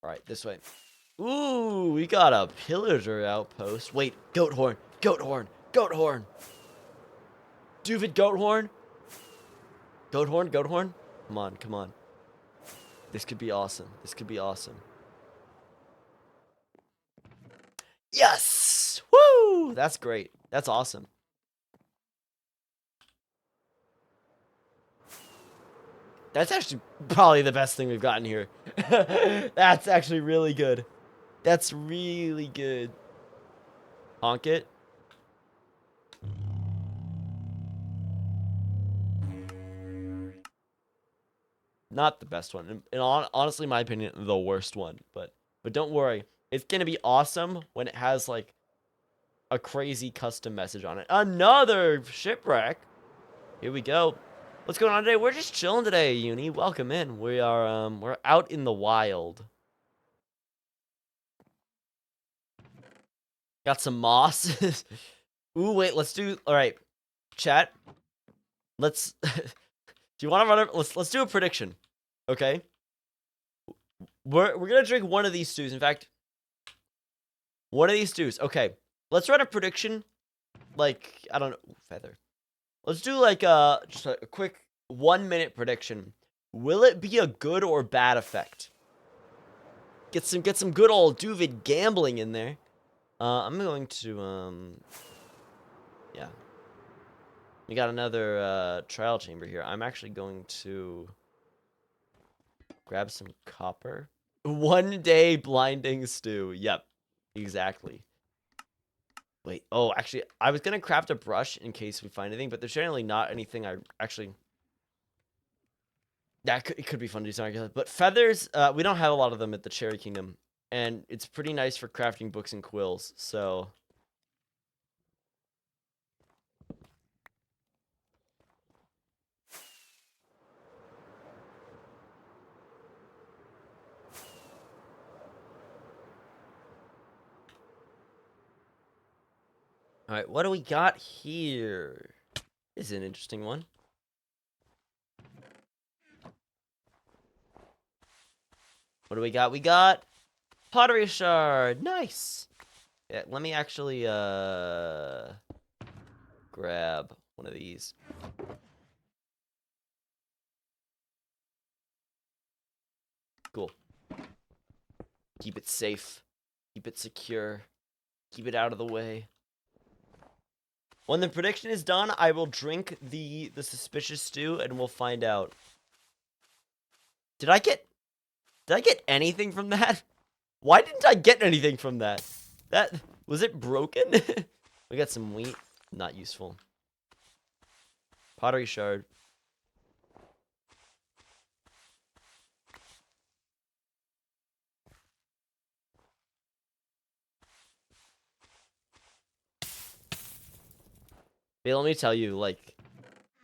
All right, this way. Ooh, we got a pillager outpost. Wait, goat horn, goat horn, goat horn. Doovid goat horn. Goat horn, goat horn. Come on, come on. This could be awesome. This could be awesome. Yes! Woo! That's great. That's awesome. That's actually probably the best thing we've gotten here. That's actually really good. That's really good. Honk it. Not the best one. And honestly, in my opinion, the worst one. But don't worry. It's going to be awesome when it has, like, a crazy custom message on it. Another shipwreck. Here we go. What's going on today? We're just chilling today, Uni. Welcome in. We are, we're out in the wild. Got some moss. Ooh, wait, let's do, all right, chat. Let's, do you want to run it? Let's do a prediction, okay? We're going to drink one of these stews. In fact, one of these stews. Okay, let's run a prediction, like, I don't know, ooh, feather. Let's do, like, just a quick 1 minute prediction. Will it be a good or bad effect? Get some good old doovid gambling in there. I'm going to, yeah. We got another, trial chamber here. I'm actually going to grab some copper. 1 day blinding stew. Yep, exactly. Wait, oh, actually, I was going to craft a brush in case we find anything, but there's generally not anything I actually... Yeah, it could be fun to do something like that. But feathers, we don't have a lot of them at the Cherry Kingdom. And it's pretty nice for crafting books and quills, so... Alright, what do we got here? This is an interesting one. What do we got? We got pottery shard. Nice. Yeah, let me actually grab one of these. Cool. Keep it safe. Keep it secure. Keep it out of the way. When the prediction is done, I will drink the suspicious stew and we'll find out. Did I get anything from that? Why didn't I get anything from that? That was it broken? We got some wheat, not useful. Pottery shard. Hey, let me tell you, like,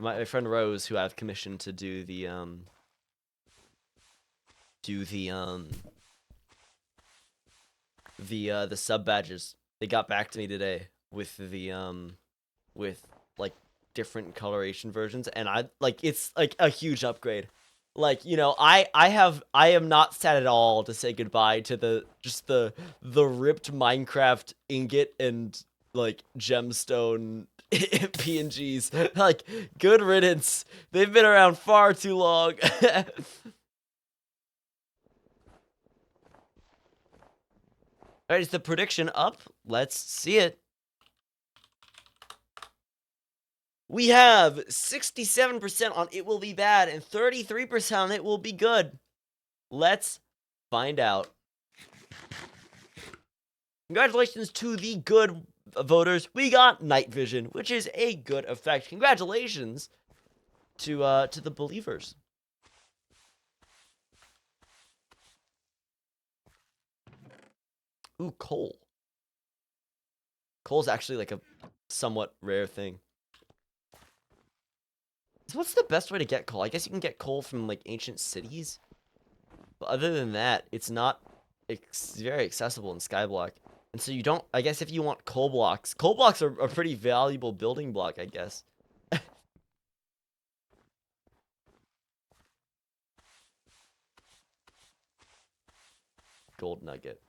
my friend Rose, who I've commissioned to do the sub badges. They got back to me today with with like different coloration versions, and I like it's like a huge upgrade. Like, you know, I am not sad at all to say goodbye to the ripped Minecraft ingot and like gemstone PNGs. Like, good riddance. They've been around far too long. Alright, is the prediction up? Let's see it. We have 67% on it will be bad and 33% on it will be good. Let's find out. Congratulations to the good voters. We got night vision, which is a good effect. Congratulations to the believers. Ooh, coal. Coal's actually like a somewhat rare thing. So what's the best way to get coal? I guess you can get coal from like ancient cities. But other than that, it's not very accessible in skyblock. And so you don't, I guess if you want coal blocks are a pretty valuable building block, I guess. gold nugget.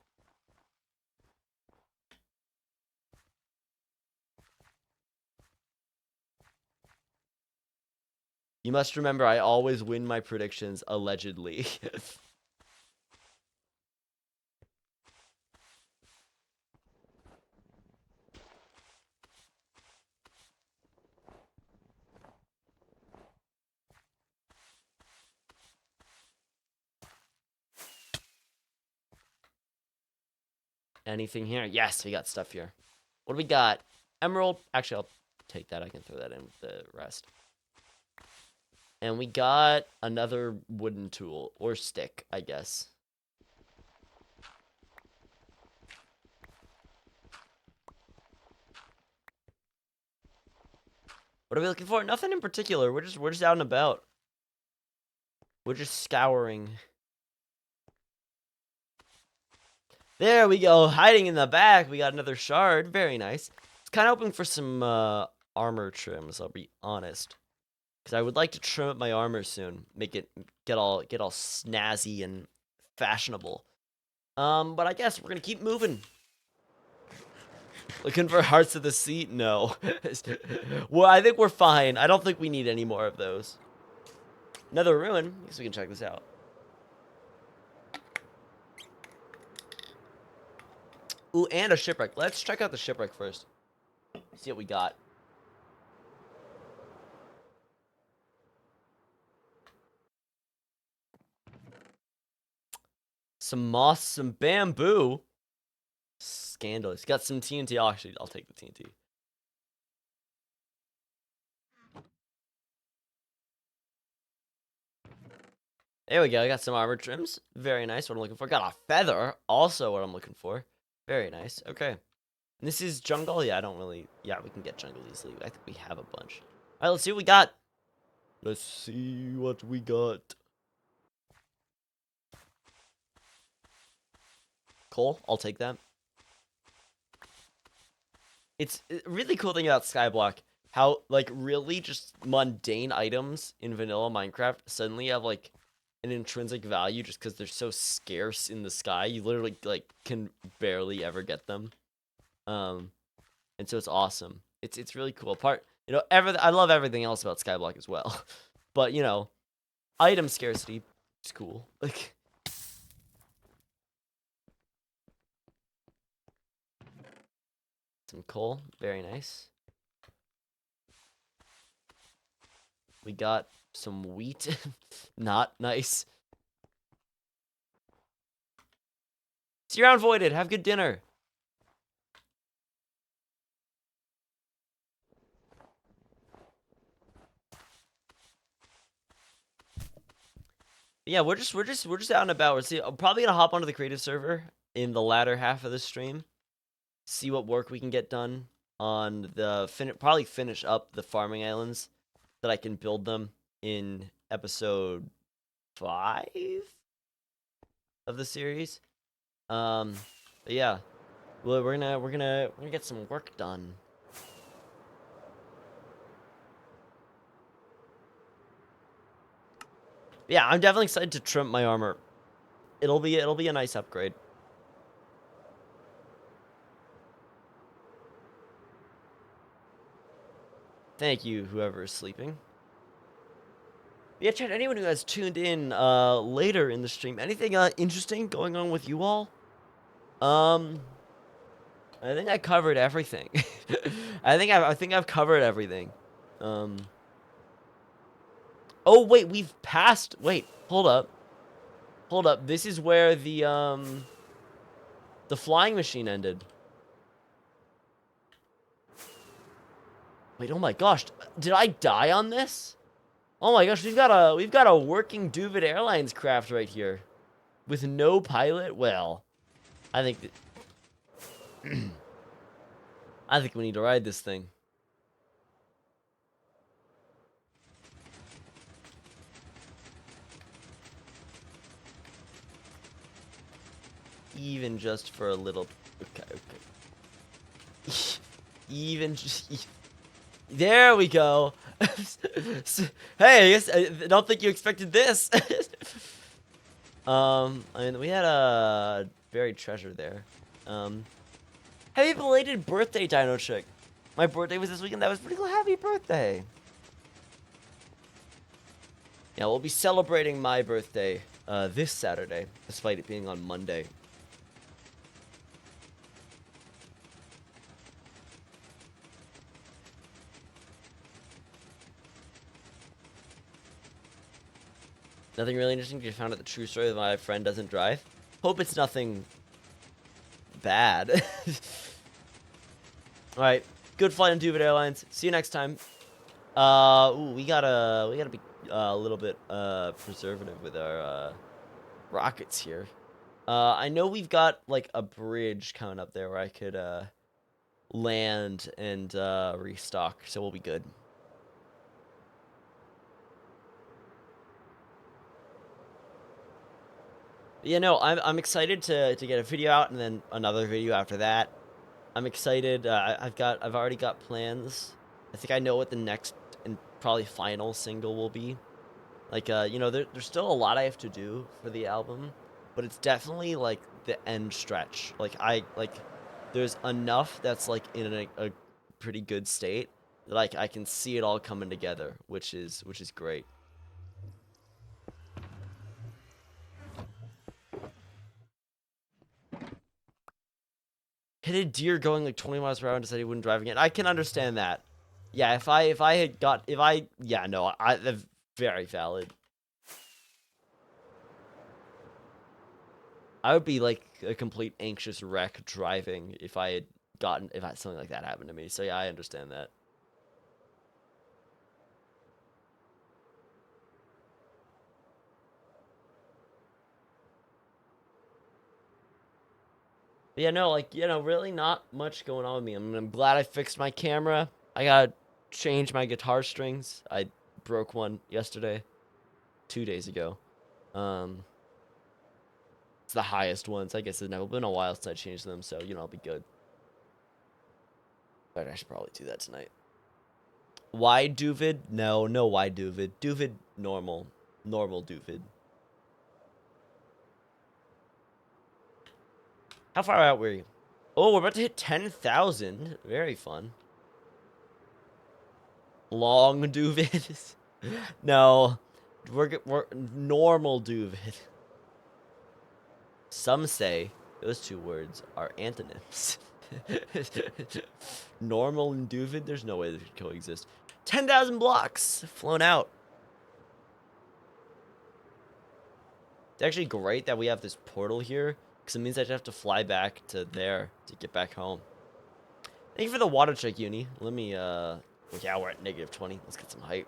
You must remember, I always win my predictions, allegedly. Anything here? Yes, we got stuff here. What do we got? Emerald. Actually, I'll take that. I can throw that in with the rest. And we got another wooden tool. Or stick, I guess. What are we looking for? Nothing in particular. We're just out and about. We're just scouring. There we go. Hiding in the back. We got another shard. Very nice. It's kind of hoping for some armor trims, I'll be honest. Because I would like to trim up my armor soon. Make it get all snazzy and fashionable. But I guess we're gonna keep moving. Looking for hearts of the seat? No. Well, I think we're fine. I don't think we need any more of those. Another ruin. I guess we can check this out. Ooh, and a shipwreck. Let's check out the shipwreck first. See what we got. Some moss, some bamboo. Scandalous. Got some TNT. Oh, actually, I'll take the TNT. There we go. I got some armor trims. Very nice. What I'm looking for. Got a feather. Also what I'm looking for. Very nice. Okay. And this is jungle. Yeah, I don't really... Yeah, we can get jungle easily. I think we have a bunch. All right, let's see what we got. Let's see what we got. Coal. I'll take that. It's a really cool thing about skyblock. How, like, really just mundane items in vanilla Minecraft suddenly have, like, an intrinsic value just because they're so scarce in the sky. You literally, like, can barely ever get them. And so it's awesome. It's really cool. You know, I love everything else about skyblock as well. But, you know, item scarcity is cool. Like, some coal. Very nice. We got some wheat. Not nice. See you around, Voided. Have good dinner. Yeah, we're just out and about. I'm probably gonna hop onto the creative server in the latter half of the stream. See what work we can get done on the probably finish up the farming islands that I can build them in episode 5 of the series. But yeah, well, we're gonna get some work done. Yeah, I'm definitely excited to trim my armor. It'll be a nice upgrade. Thank you, whoever is sleeping. Yeah, chat, anyone who has tuned in later in the stream, anything interesting going on with you all? I think I covered everything. I think I've covered everything. Oh wait, we've passed. Wait, hold up. Hold up. This is where the flying machine ended. Wait, oh my gosh. Did I die on this? Oh my gosh, we've got a working Doovid Airlines craft right here. With no pilot? Well, I think I think we need to ride this thing. Even just for a little... Okay. Even just... There we go. Hey, I don't think you expected this. I mean, we had a buried treasure there. Happy belated birthday, Dino Chick. My birthday was this weekend. That was pretty cool. Happy birthday. Yeah, we'll be celebrating my birthday this Saturday, despite it being on Monday. Nothing really interesting. You found out the true story that my friend doesn't drive. Hope it's nothing bad. All right, good flight on Doovid Airlines. See you next time. Ooh, we gotta be a little bit preservative with our rockets here. I know we've got like a bridge coming up there where I could land and restock, so we'll be good. Yeah, no, I'm excited to get a video out and then another video after that. I'm excited. I've already got plans. I think I know what the next and probably final single will be. Like, you know, there's still a lot I have to do for the album, but it's definitely like the end stretch. Like there's enough that's like in a pretty good state that like I can see it all coming together, which is great. Hit a deer going like 20 miles per hour and decided he wouldn't drive again. I can understand that. Yeah, if I had got yeah, no, that's very valid. I would be like a complete anxious wreck driving if something like that happened to me. So yeah, I understand that. But yeah, no, like, you know, really not much going on with me. I'm glad I fixed my camera. I gotta change my guitar strings. I broke one yesterday, 2 days ago. Um, it's the highest ones. I guess it's never been a while since I changed them, so you know I'll be good. But I should probably do that tonight. Why doovid? No, no why doovid. Doovid normal. Normal doovid. How far out were you? Oh, we're about to hit 10,000. Very fun. Long doovid. No. We're normal doovid. Some say those two words are antonyms. Normal and doovid, there's no way they could coexist. 10,000 blocks flown out. It's actually great that we have this portal here, because it means I have to fly back to there to get back home. Thank you for the water check, Uni. Let me, yeah, we're at -20. Let's get some hype.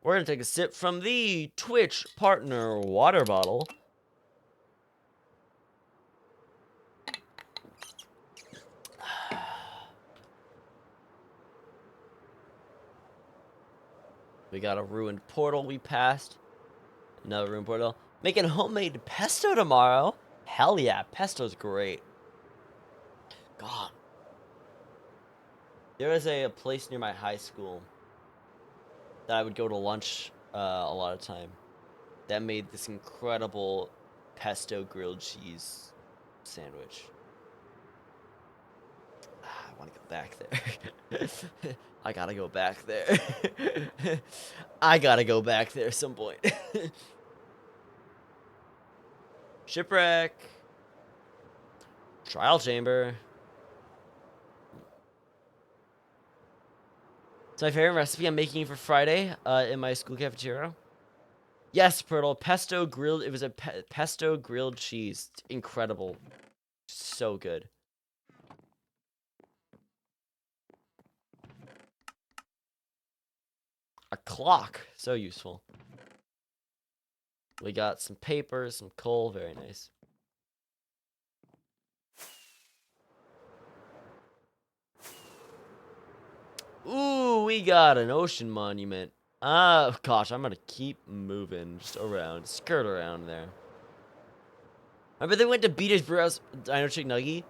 We're gonna take a sip from the Twitch partner water bottle. We got a ruined portal we passed. Another ruined portal. Making homemade pesto tomorrow. Hell yeah, pesto's great. God. There is a place near my high school that I would go to lunch a lot of time that made this incredible pesto grilled cheese sandwich. I want to go back there. I gotta go back there. I gotta go back there some point. Shipwreck. Trial chamber. It's my favorite recipe I'm making for Friday in my school cafeteria. Yes, Pirtle. Pesto grilled. It was a pesto grilled cheese. Incredible. So good. A clock. So useful. We got some paper, some coal. Very nice. Ooh, we got an ocean monument. Gosh, I'm gonna keep moving just around, skirt around there. Remember they went to Beater's Brewhouse Dino Chick Nuggy?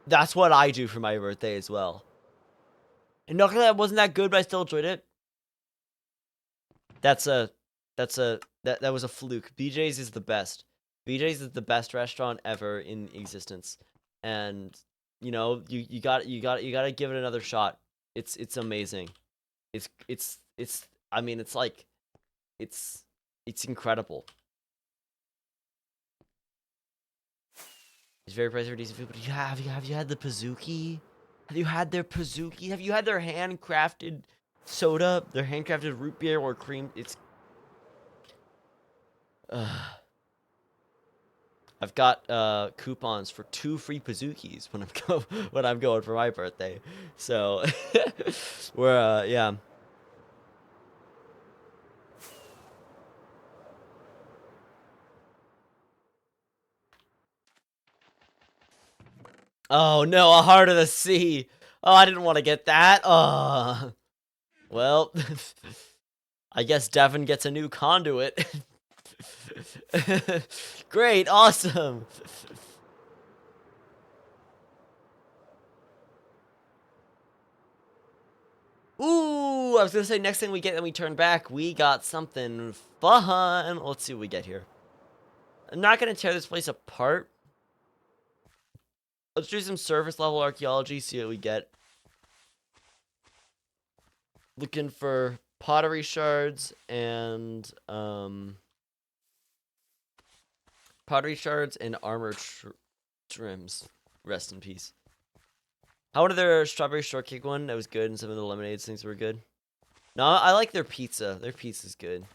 That's what I do for my birthday as well. And not that wasn't that good, but I still enjoyed it. That was a fluke. BJ's is the best. BJ's is the best restaurant ever in existence, and you know you got to give it another shot. It's amazing. It's I mean it's like it's incredible. It's very pricey for decent food, but have you had the Pizookie? Have you had their Pizookie? Have you had their handcrafted soda? Their handcrafted root beer or cream? It's I've got coupons for 2 free Pizookies when I'm going for my birthday. So we're yeah. Oh no, a Heart of the Sea. Oh, I didn't want to get that. Well, I guess Devin gets a new conduit. Great, awesome. Ooh, I was gonna say next thing we get and we turn back, we got something fun. Let's see what we get here. I'm not gonna tear this place apart. Let's do some surface level archaeology, see what we get. Looking for pottery shards and armor trims. Rest in peace. How did their strawberry shortcake one? That was good, and some of the lemonades things were good. No, I like their pizza. Their pizza's good.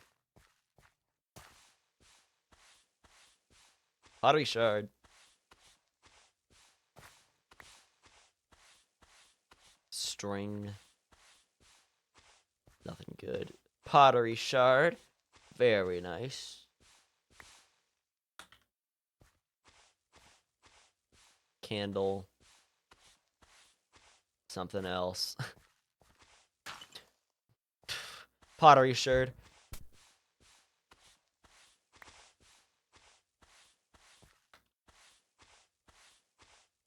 Pottery shard. String. Nothing good. Pottery shard. Very nice. Candle. Something else. Pottery shard.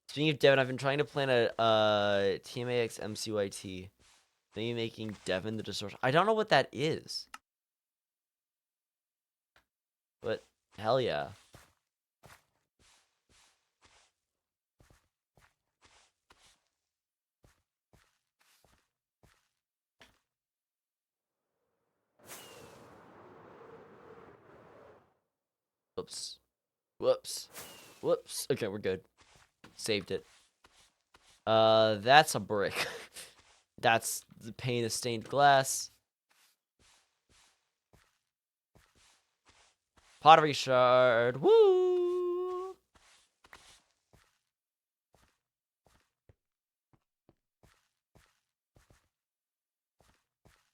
Speaking of Devin, I've been trying to plan a TMAX MCYT. Maybe making Devin the distortion. I don't know what that is. But hell yeah. Whoops. Whoops. Whoops. Okay, we're good. Saved it. That's a brick. That's the pane of stained glass. Pottery shard. Woo!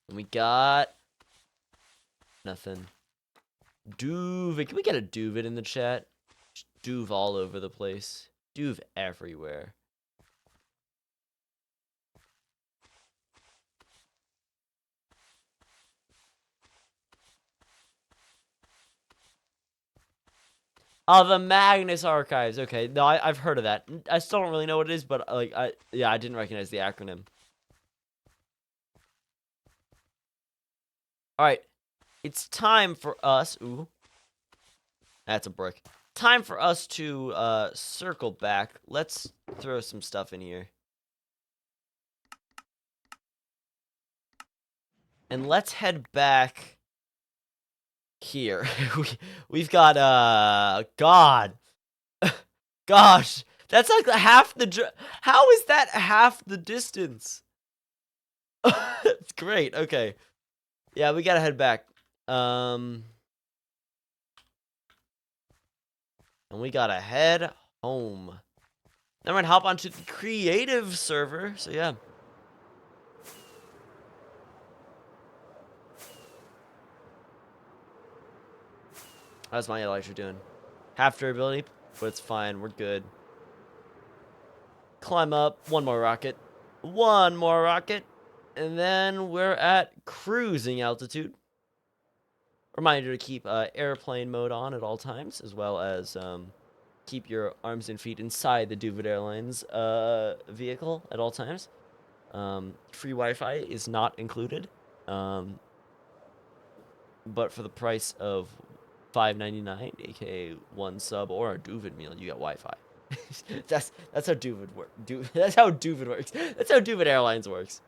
And we got nothing. Doovid. Can we get a doovid in the chat? Just doov all over the place. Doov everywhere. Oh, the Magnus Archives. Okay, no, I've heard of that. I still don't really know what it is, but like, I didn't recognize the acronym. All right, it's time for us. Ooh, that's a brick. Time for us to circle back. Let's throw some stuff in here, and let's head back here. We've got God. Gosh, that's like half the how is that half the distance? It's great. Okay. Yeah, we gotta head back. And we gotta head home. Then we're gonna hop onto the creative server. So yeah. How's my Elytra doing? Half durability, but it's fine. We're good. Climb up. One more rocket. One more rocket. And then we're at cruising altitude. Reminder to keep airplane mode on at all times, as well as keep your arms and feet inside the doovid Airlines vehicle at all times. Free Wi-Fi is not included. But for the price of $5.99, aka one sub or a doovid meal, you get Wi-Fi. that's how doovid works. That's how doovid works. That's how doovid airlines works.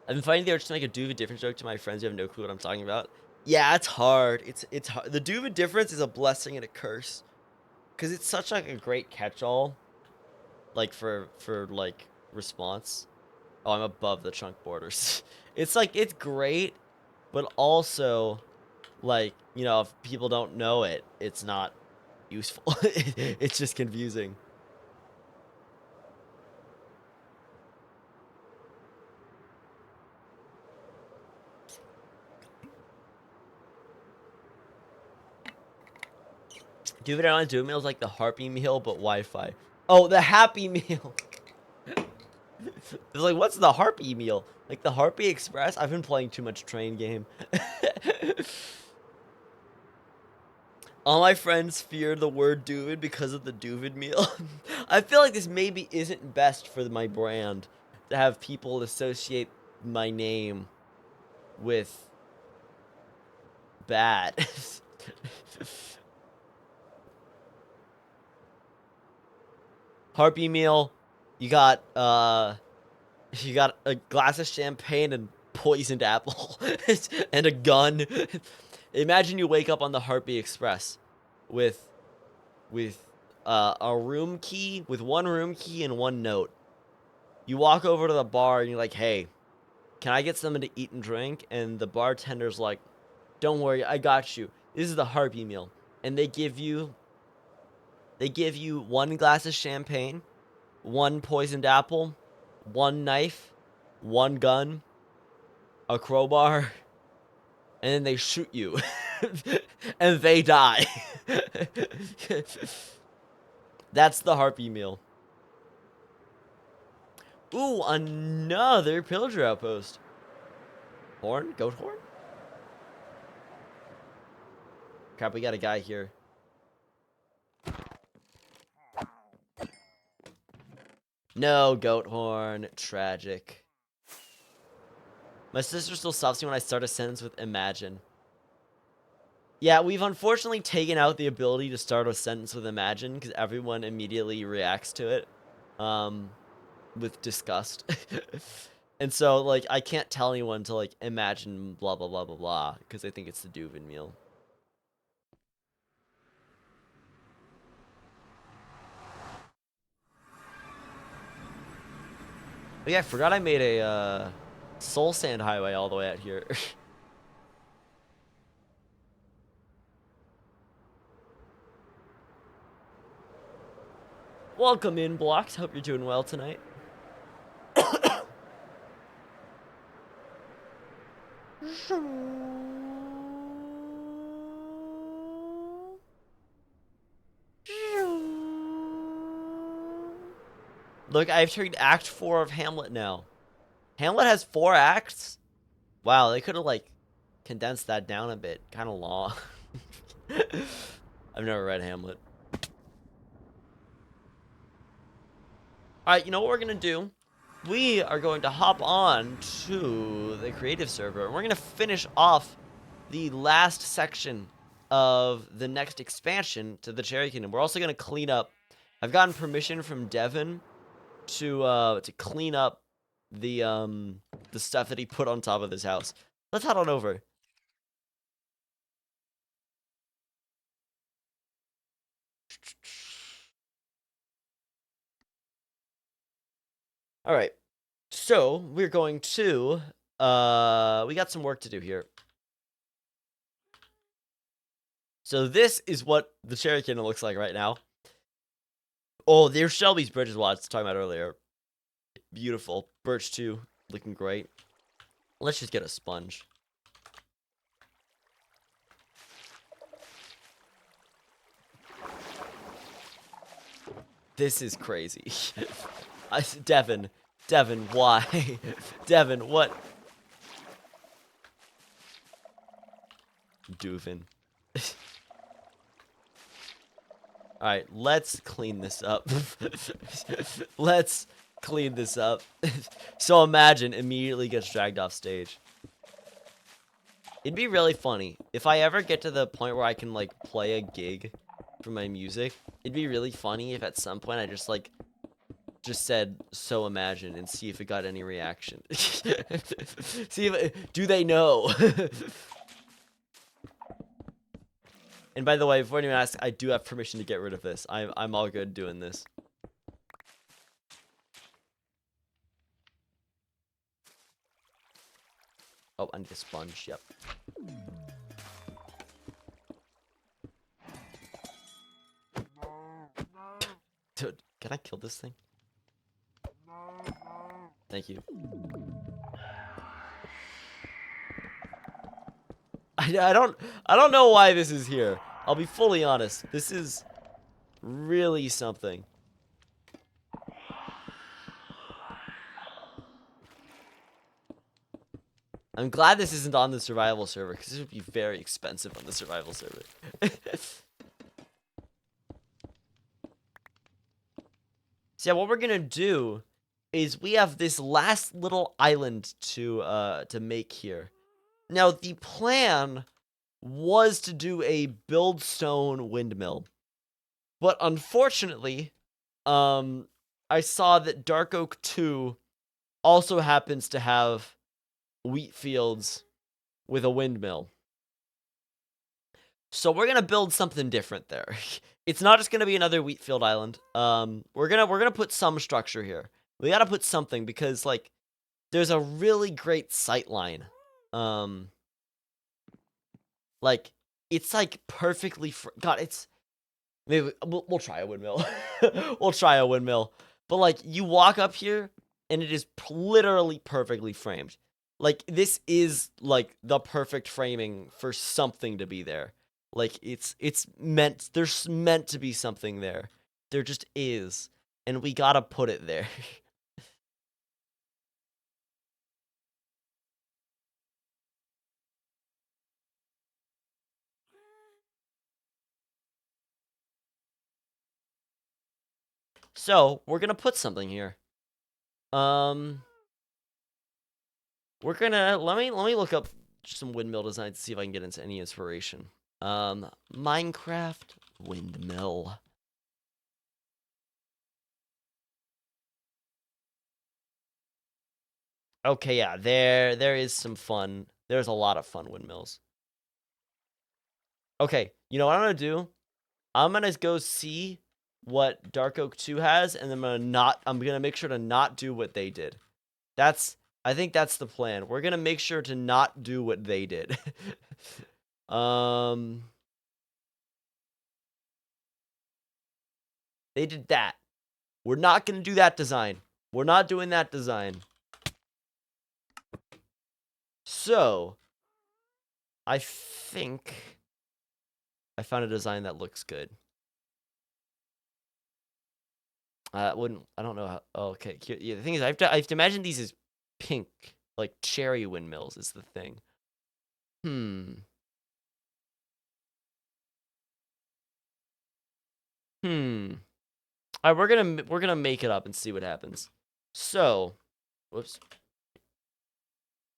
I've been finding the urge to make a doovid difference joke to my friends who have no clue what I'm talking about. Yeah, it's hard. It's hard. The doovid difference is a blessing and a curse, because it's such like a great catch-all, like for like response. Oh, I'm above the chunk borders. It's like it's great, but also like, you know, if people don't know it, it's not useful. It's just confusing. Doovid Airlines Doovid Meal is like the Harpy Meal, but Wi-Fi. Oh, the Happy Meal. It's like, what's the Harpy Meal? Like the Harpy Express? I've been playing too much train game. All my friends fear the word doovid because of the doovid meal. I feel like this maybe isn't best for my brand to have people associate my name with bad. Harpy meal, you got a glass of champagne and poisoned apple and a gun. Imagine you wake up on the Harpy Express with a room key, with one room key and one note. You walk over to the bar and you're like, "Hey, can I get something to eat and drink?" And the bartender's like, "Don't worry, I got you. This is the Harpy meal." And they give you one glass of champagne, one poisoned apple, one knife, one gun, a crowbar, and then they shoot you. And they die. That's the Harpy meal. Ooh, another pillager outpost. Horn? Goat horn? Crap, we got a guy here. No goat horn. Tragic. My sister still stops me when I start a sentence with imagine. Yeah, we've unfortunately taken out the ability to start a sentence with imagine because everyone immediately reacts to it with disgust. And so, like, I can't tell anyone to, like, imagine blah, blah, blah, blah, blah, because they think it's the doovid meal. But yeah, I forgot I made a soul sand highway all the way out here. Welcome in, Blocks. Hope you're doing well tonight. Look, I've turned Act 4 of Hamlet now. Hamlet has 4 acts? Wow, they could have, like, condensed that down a bit. Kind of long. I've never read Hamlet. Alright, you know what we're going to do? We are going to hop on to the creative server, and we're going to finish off the last section of the next expansion to the Cherry Kingdom. We're also going to clean up. I've gotten permission from Devin to clean up the stuff that he put on top of this house. Let's head on over. All right. So, we're going to we got some work to do here. So this is what the Cherry Kingdom looks like right now. Oh, there's Shelby's Bridge as well. I was talking about earlier. Beautiful. Birch 2, looking great. Let's just get a sponge. This is crazy. Devin, why? Devin, what? Doofin. All right, let's clean this up. Let's clean this up. So imagine immediately gets dragged off stage. It'd be really funny if I ever get to the point where I can like play a gig for my music. It'd be really funny if at some point I just like said so imagine and see if it got any reaction. See if do they know? And by the way, before anyone asks, I do have permission to get rid of this. I'm all good doing this. Oh, I need a sponge. Yep. Dude, can I kill this thing? Thank you. I don't know why this is here. I'll be fully honest. This is really something. I'm glad this isn't on the survival server, because this would be very expensive on the survival server. So yeah, what we're gonna do is we have this last little island to make here. Now the plan was to do a build stone windmill, but unfortunately, I saw that Dark Oak 2 also happens to have wheat fields with a windmill. So we're gonna build something different there. It's not just gonna be another wheat field island. We're gonna put some structure here. We gotta put something because like there's a really great sight line. Like it's like perfectly God, it's maybe we'll try a windmill. We'll try a windmill. But like you walk up here and it is literally perfectly framed. Like this is like the perfect framing for something to be there. Like it's meant there's meant to be something there. There just is. And we gotta put it there. So we're gonna put something here. We're gonna let me look up some windmill designs to see if I can get into any inspiration. Minecraft windmill. Okay, yeah, there is some fun. There's a lot of fun windmills. Okay, you know what I'm gonna do? I'm gonna go see what Dark Oak 2 has, and I'm gonna make sure to not do what they did. I think that's the plan. We're gonna make sure to not do what they did. They did that. We're not gonna do that design. We're not doing that design. So, I think I found a design that looks good. I don't know how. Oh, okay, yeah, the thing is, I have to imagine these as pink, like cherry windmills is the thing. All right, we're gonna make it up and see what happens. So, whoops.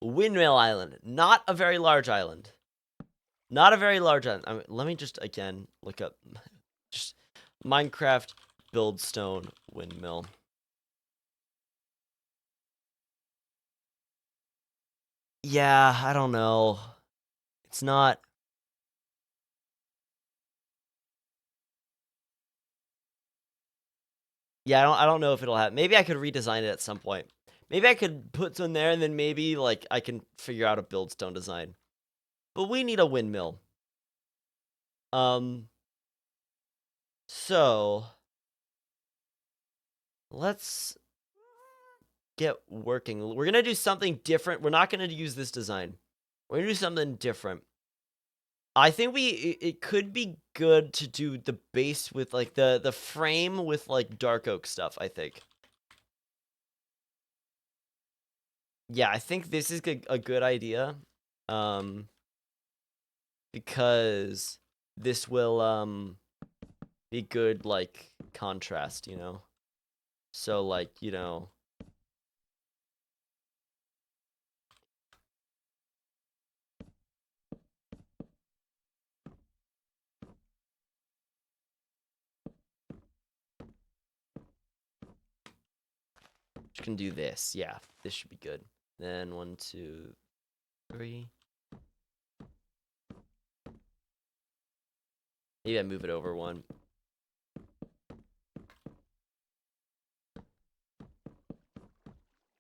Windmill Island, not a very large island. Not a very large island. I mean, let me just again look up just Minecraft build stone windmill. Yeah, I don't know. It's not. Yeah, I don't know if it'll happen. Maybe I could redesign it at some point. Maybe I could put some there and then maybe like I can figure out a build stone design. But we need a windmill. So let's get working. We're gonna do something different. We're not gonna use this design. We're gonna do something different. I think it could be good to do the base with like the frame with like dark oak stuff, I think. Yeah, I think this is a good idea. Because this will be good, like, contrast, you know? So, like, you know... Just gonna do this. Yeah, this should be good. Then 1, 2, 3. Maybe I move it over one.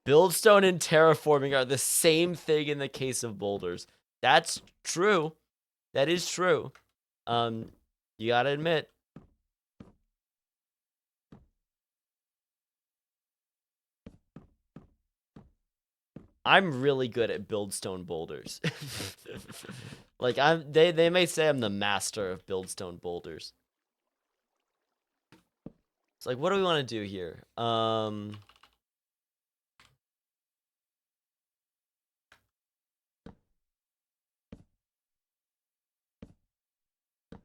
Buildstone and terraforming are the same thing in the case of boulders. That's true. That is true. You gotta admit. I'm really good at buildstone boulders. Like they may say I'm the master of buildstone boulders. It's like, what do we want to do here?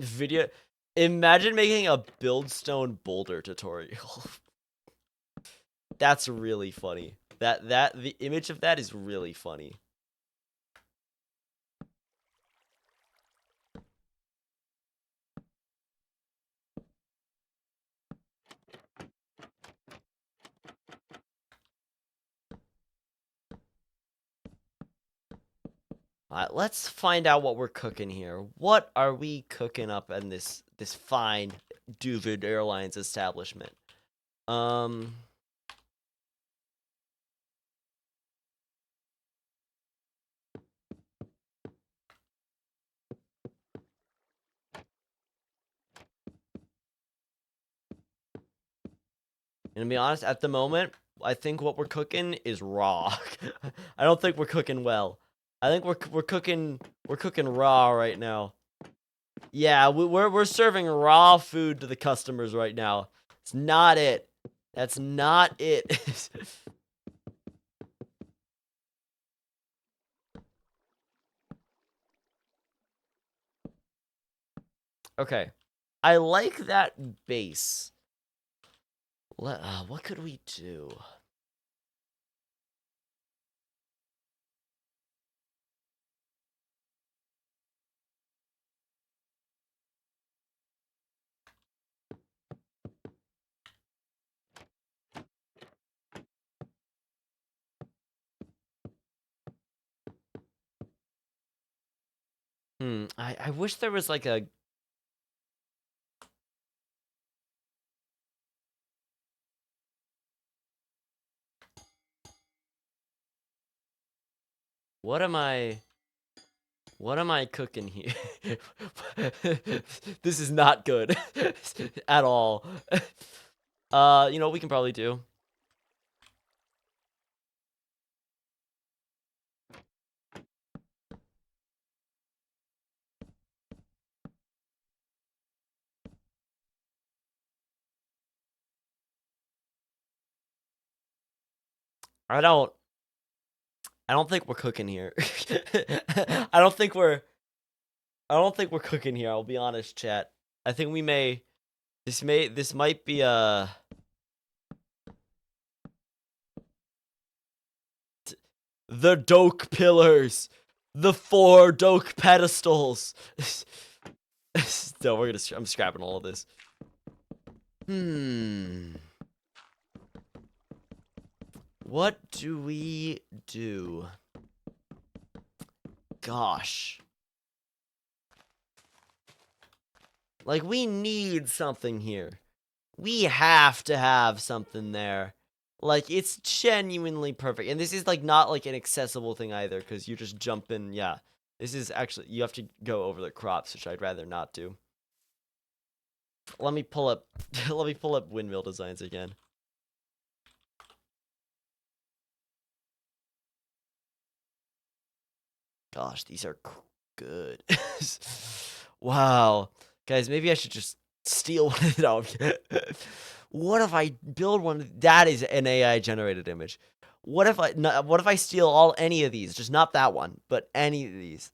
Video. Imagine making a buildstone boulder tutorial. That's really funny. The image of that is really funny. Alright, let's find out what we're cooking here. What are we cooking up in this fine Doovid Airlines establishment? And to be honest, at the moment, I think what we're cooking is raw. I don't think we're cooking well. I think we're cooking raw right now. Yeah, we're serving raw food to the customers right now. It's not it. That's not it. Okay. I like that base. What could we do? I wish there was like a... What am I cooking here? This is not good at all. You know what we can probably do? I don't think we're cooking here. I don't think we're cooking here, I'll be honest, chat. I think we may this might be the doke pillars, the 4 doke pedestals. No, I'm scrapping all of this. What do we do? Gosh. Like, we need something here. We have to have something there. Like, it's genuinely perfect. And this is, like, not, like, an accessible thing either, because you're just jumping, yeah. This is actually, you have to go over the crops, which I'd rather not do. Let me pull up, windmill designs again. Gosh, these are good. Wow. Guys, maybe I should just steal one of them. What if I build one? That is an AI generated image. What if I steal any of these? Just not that one, but any of these.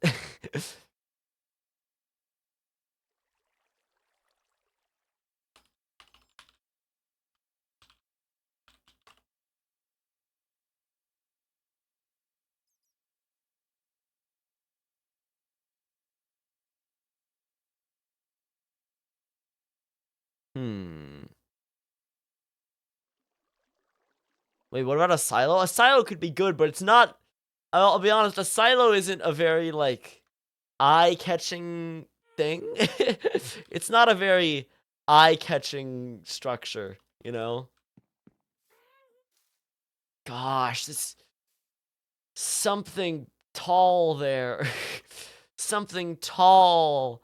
Wait, what about a silo? A silo could be good, but it's not. I'll be honest. A silo isn't a very like eye-catching thing. It's not a very eye-catching structure, you know? Gosh, this something tall there. Something tall.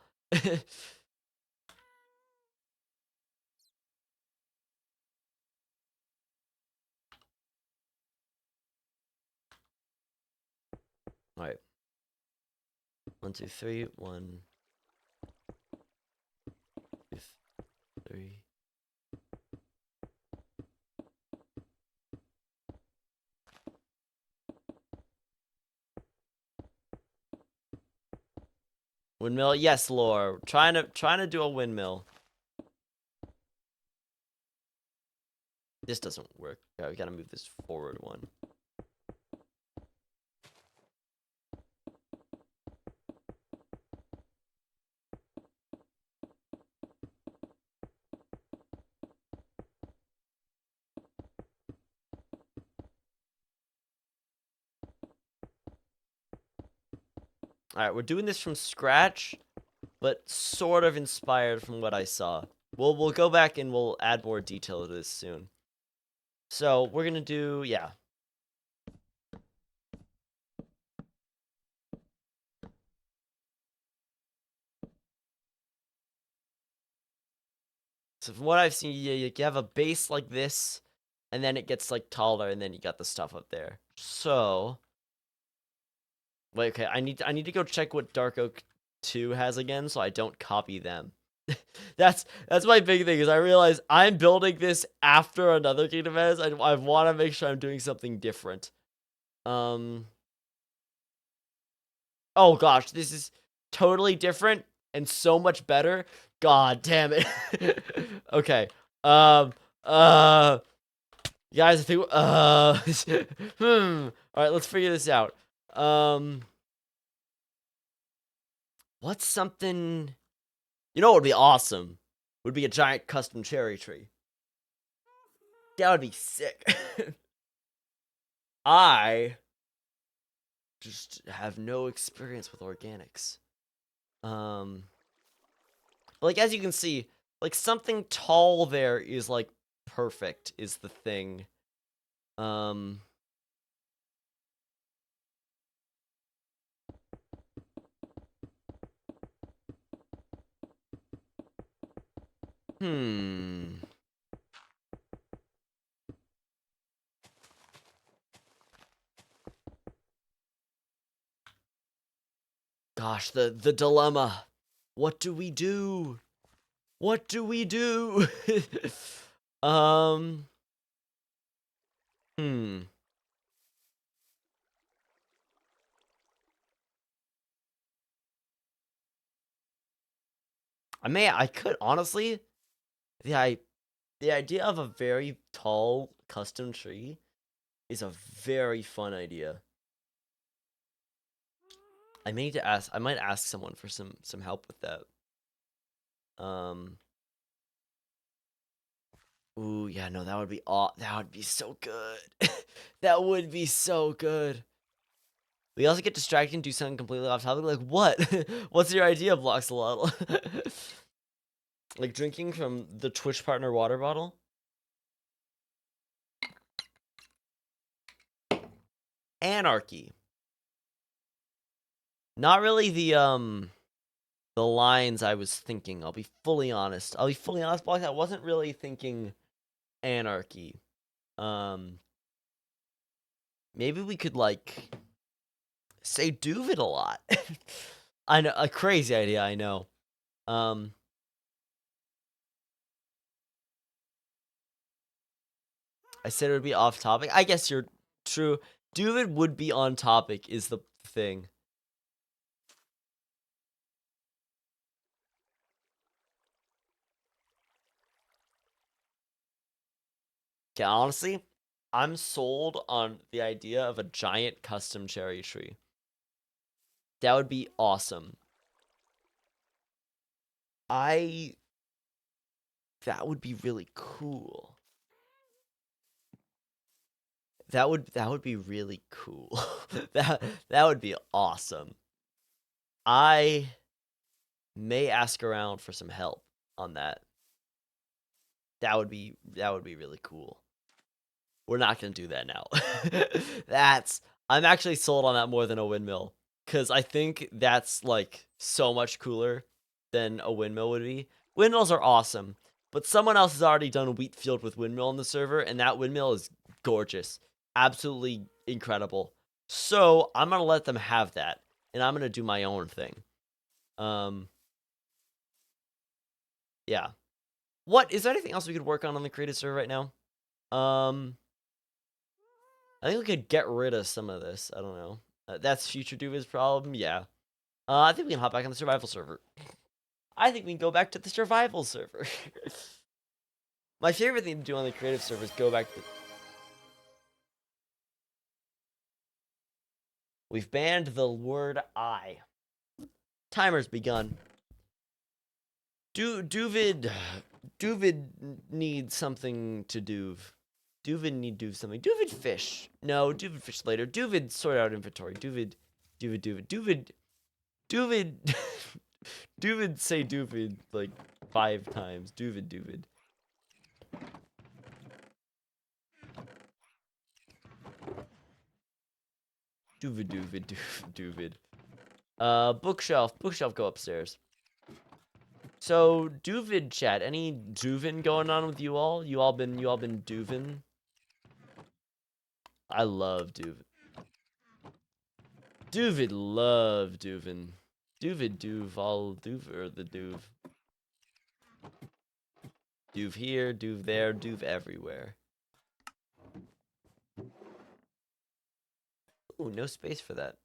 All right. 1, 2, 3. 1, 2, 3. Windmill, yes, lore. Trying to do a windmill. This doesn't work. Yeah, we gotta move this forward one. All right, we're doing this from scratch, but sort of inspired from what I saw. We'll go back and we'll add more detail to this soon. So we're gonna do, yeah. So from what I've seen, you have a base like this, and then it gets like taller, and then you got the stuff up there. So, wait, okay, I need to go check what Dark Oak 2 has again, so I don't copy them. that's my big thing, is I realize I'm building this after another kingdom has. I want to make sure I'm doing something different. Oh gosh, this is totally different and so much better. God damn it. Okay. Um. Guys, I think. All right, let's figure this out. Um. What's something? You know what would be awesome? Would be a giant custom cherry tree. That would be sick. I just have no experience with organics. Um. Like, as you can see, like, something tall there is, like, perfect, is the thing. Um. Hmm. Gosh, the dilemma. What do we do? What do we do? um. Hmm. I could honestly, the I, the idea of a very tall custom tree is a very fun idea. I might ask someone for some help with that. Um. Ooh, yeah, no, that would be that would be so good. That would be so good. We also get distracted and do something completely off topic. Like what? What's your idea, Bloxalotl? Like drinking from the Twitch partner water bottle? Anarchy. Not really the lines I was thinking. I'll be fully honest. Blox. I wasn't really thinking anarchy. Um, maybe we could like say doovid a lot. I know, a crazy idea. I know. Um, I said it would be off topic. I guess you're true. Doovid would be on topic is the thing. Okay, honestly, I'm sold on the idea of a giant custom cherry tree. That would be awesome. I That would be really cool. That would be really cool. That would be awesome. I may ask around for some help on that. That would be really cool. We're not gonna do that now. I'm actually sold on that more than a windmill. Cause I think that's like so much cooler than a windmill would be. Windmills are awesome, but someone else has already done a wheat field with windmill on the server, and that windmill is gorgeous. Absolutely incredible. So I'm gonna let them have that, and I'm gonna do my own thing. Um yeah. What is there anything else we could work on the creative server right now? Um I think we could get rid of some of this. I don't know. That's future Duva's problem. Yeah. I think we can hop back on the survival server. I think we can go back to the survival server. My favorite thing to do on the creative server is go back to. We've banned the word I. Timer's begun. Doovid needs something to do. Doovid need do something. Doovid fish. No, Doovid fish later. Doovid sort out inventory. Doovid Doovid say Doovid like 5 times. Doovid. Doovid. Bookshelf, go upstairs. So Doovid chat, any Doovin going on with you all? You all been Doovin? I love Doovid. Doovid love Doovin. Doovid Doov all Doov or the Doov. Doov here, Doov there, Doov everywhere. Ooh, no space for that.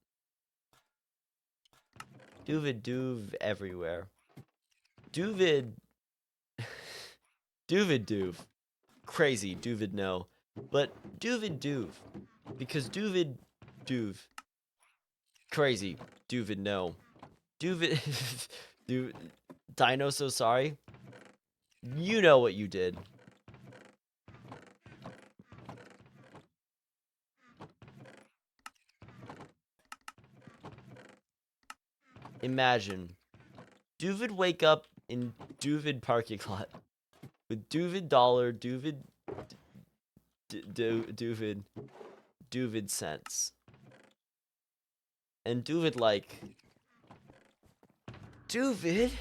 Doovid Doov everywhere. Doovid. Doovid. Crazy. Doovid no. But Doovid Doov. Because Doovid Doov. Crazy. Doovid no. Doovid. Dino so sorry. You know what you did. Imagine. Doovid wake up in Doovid parking lot. With Doovid dollar, Doovid cents. And Doovid like, Doovid.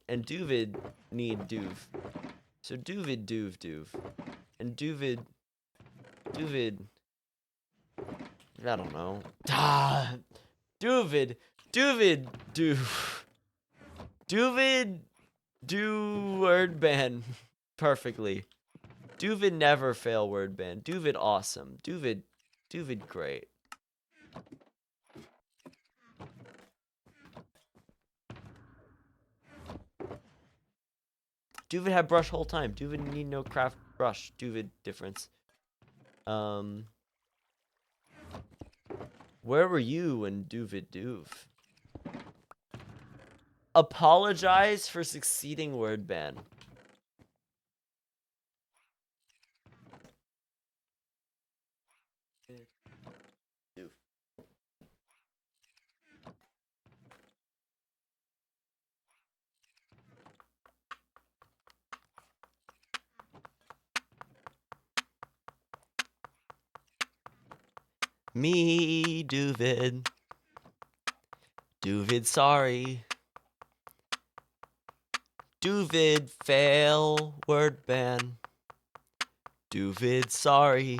And Doovid need Doov. So Doovid Doov. And Doovid, I don't know. Doovid do word ban perfectly. Doovid never fail word ban. Doovid awesome. Doovid great. Doovid had brush whole time. Doovid need no craft brush. Doovid difference. Where were you when Doovid Doov? Apologize for succeeding word ban. Me, Doovid. Doovid sorry. Doovid fail word ban. Doovid sorry.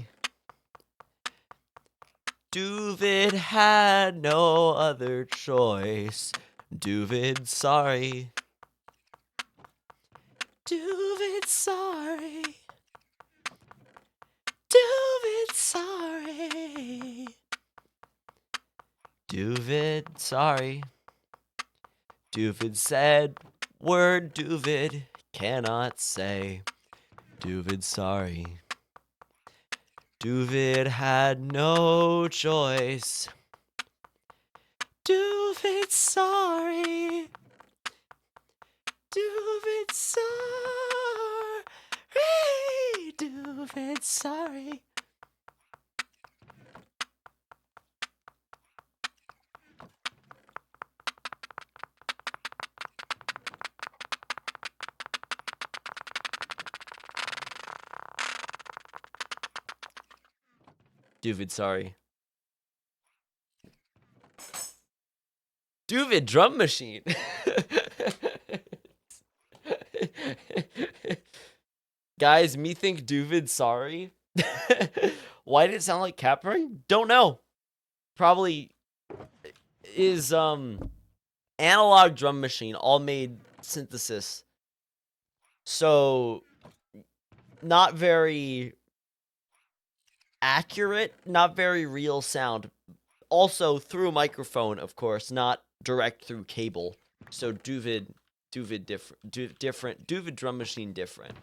Doovid had no other choice. Doovid sorry. Doovid sorry. Doovid sorry. Doovid sorry. Doovid said word Doovid cannot say. Doovid sorry. Doovid had no choice. Doovid sorry. Doovid sorry. Doovid. sorry. Doovid, sorry. Doovid drum machine. Guys, me think Doovid sorry. Why did it sound like cat purring? Don't know. Probably is analog drum machine, all made synthesis. So not very accurate, not very real sound. Also through microphone, of course, not direct through cable. So Doovid different. Doovid drum machine different.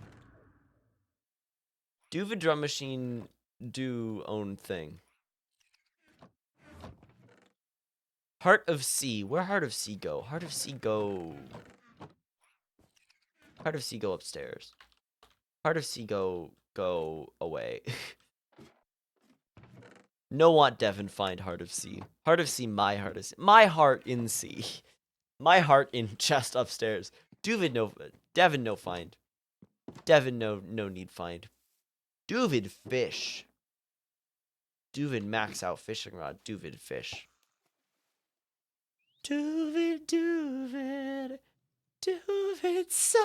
Doovid drum machine do own thing. Heart of Sea. Where Heart of Sea go? Heart of Sea go. Heart of Sea go upstairs. Heart of Sea go away. No want Devon find Heart of Sea. Heart of Sea, my heart of sea. My heart in sea. My heart in chest upstairs. Doovid no Devon no find. Devon no need find. Doovid fish. Doovid max out fishing rod. Doovid fish. Doovid, Doovid, Doovid, sorry.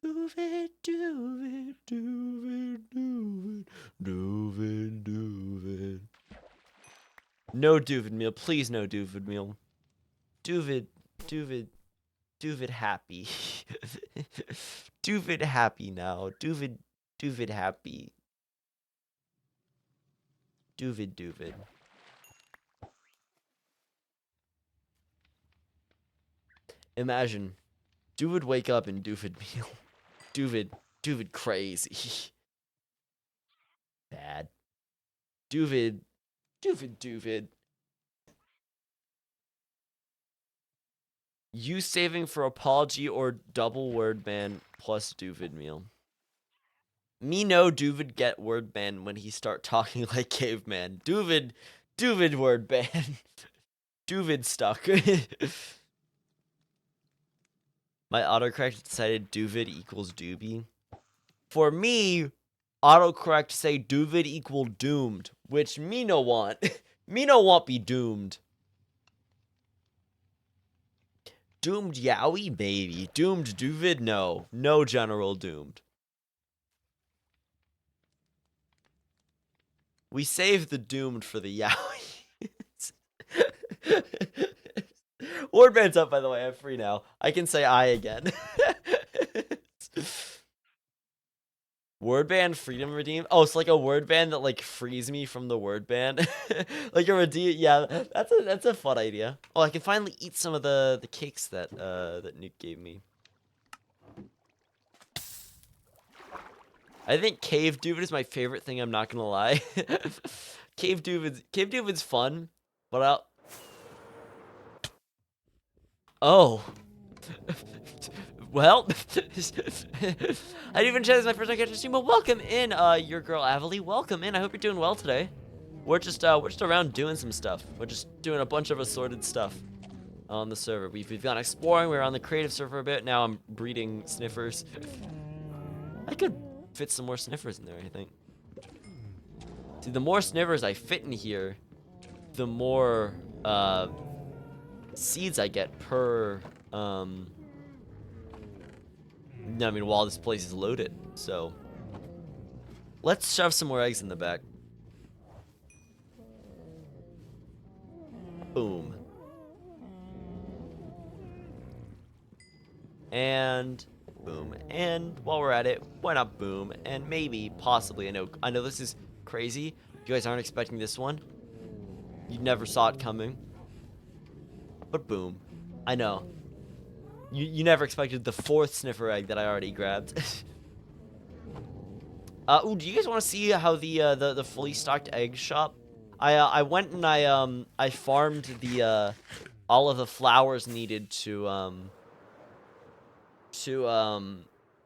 Doovid, Doovid, Doovid, Doovid, Doovid, Doovid. No Doovid meal, please no Doovid meal. Doovid, Doovid, Doovid happy. Doovid happy now. Doovid, Doovid happy. Doovid, Doovid. Imagine, Doovid wake up and Doovid meal. Doovid crazy. Bad. Doovid. You saving for apology or double word ban plus Doovid meal. Me no Doovid get word ban when he start talking like caveman. Doovid word ban. Doovid stuck. My autocorrect decided Doovid equals doobie. For me, autocorrect say Doovid equal doomed, which me no want. Me no want be doomed. Doomed Yowie, maybe. Doomed Doovid, no. No general doomed. We saved the doomed for the Yowie. Warband's up, by the way. I'm free now. I can say I again. Word ban freedom redeem. Oh, it's like a word ban that like frees me from the word ban. Like a redeem. Yeah, that's a fun idea. Oh, I can finally eat some of the cakes that that Nuke gave me. I think Cave Doovid is my favorite thing. I'm not gonna lie. Cave Doovid's fun, but I'll. Oh. Well, I didn't even check this is my first time catching stream, but welcome in, your girl Avalie. Welcome in. I hope you're doing well today. We're just around doing some stuff. We're just doing a bunch of assorted stuff on the server. We've gone exploring. We were on the creative server a bit. Now I'm breeding sniffers. I could fit some more sniffers in there, I think. See, the more sniffers I fit in here, the more seeds I get per I mean, while this place is loaded. So let's shove some more eggs in the back. Boom. And boom. And while we're at it, why not boom? And maybe, possibly, I know this is crazy. You guys aren't expecting this one. You never saw it coming. But boom. I know. You never expected the 4th sniffer egg that I already grabbed. Ooh, do you guys want to see how the fully stocked egg shop? I went and I farmed the all of the flowers needed to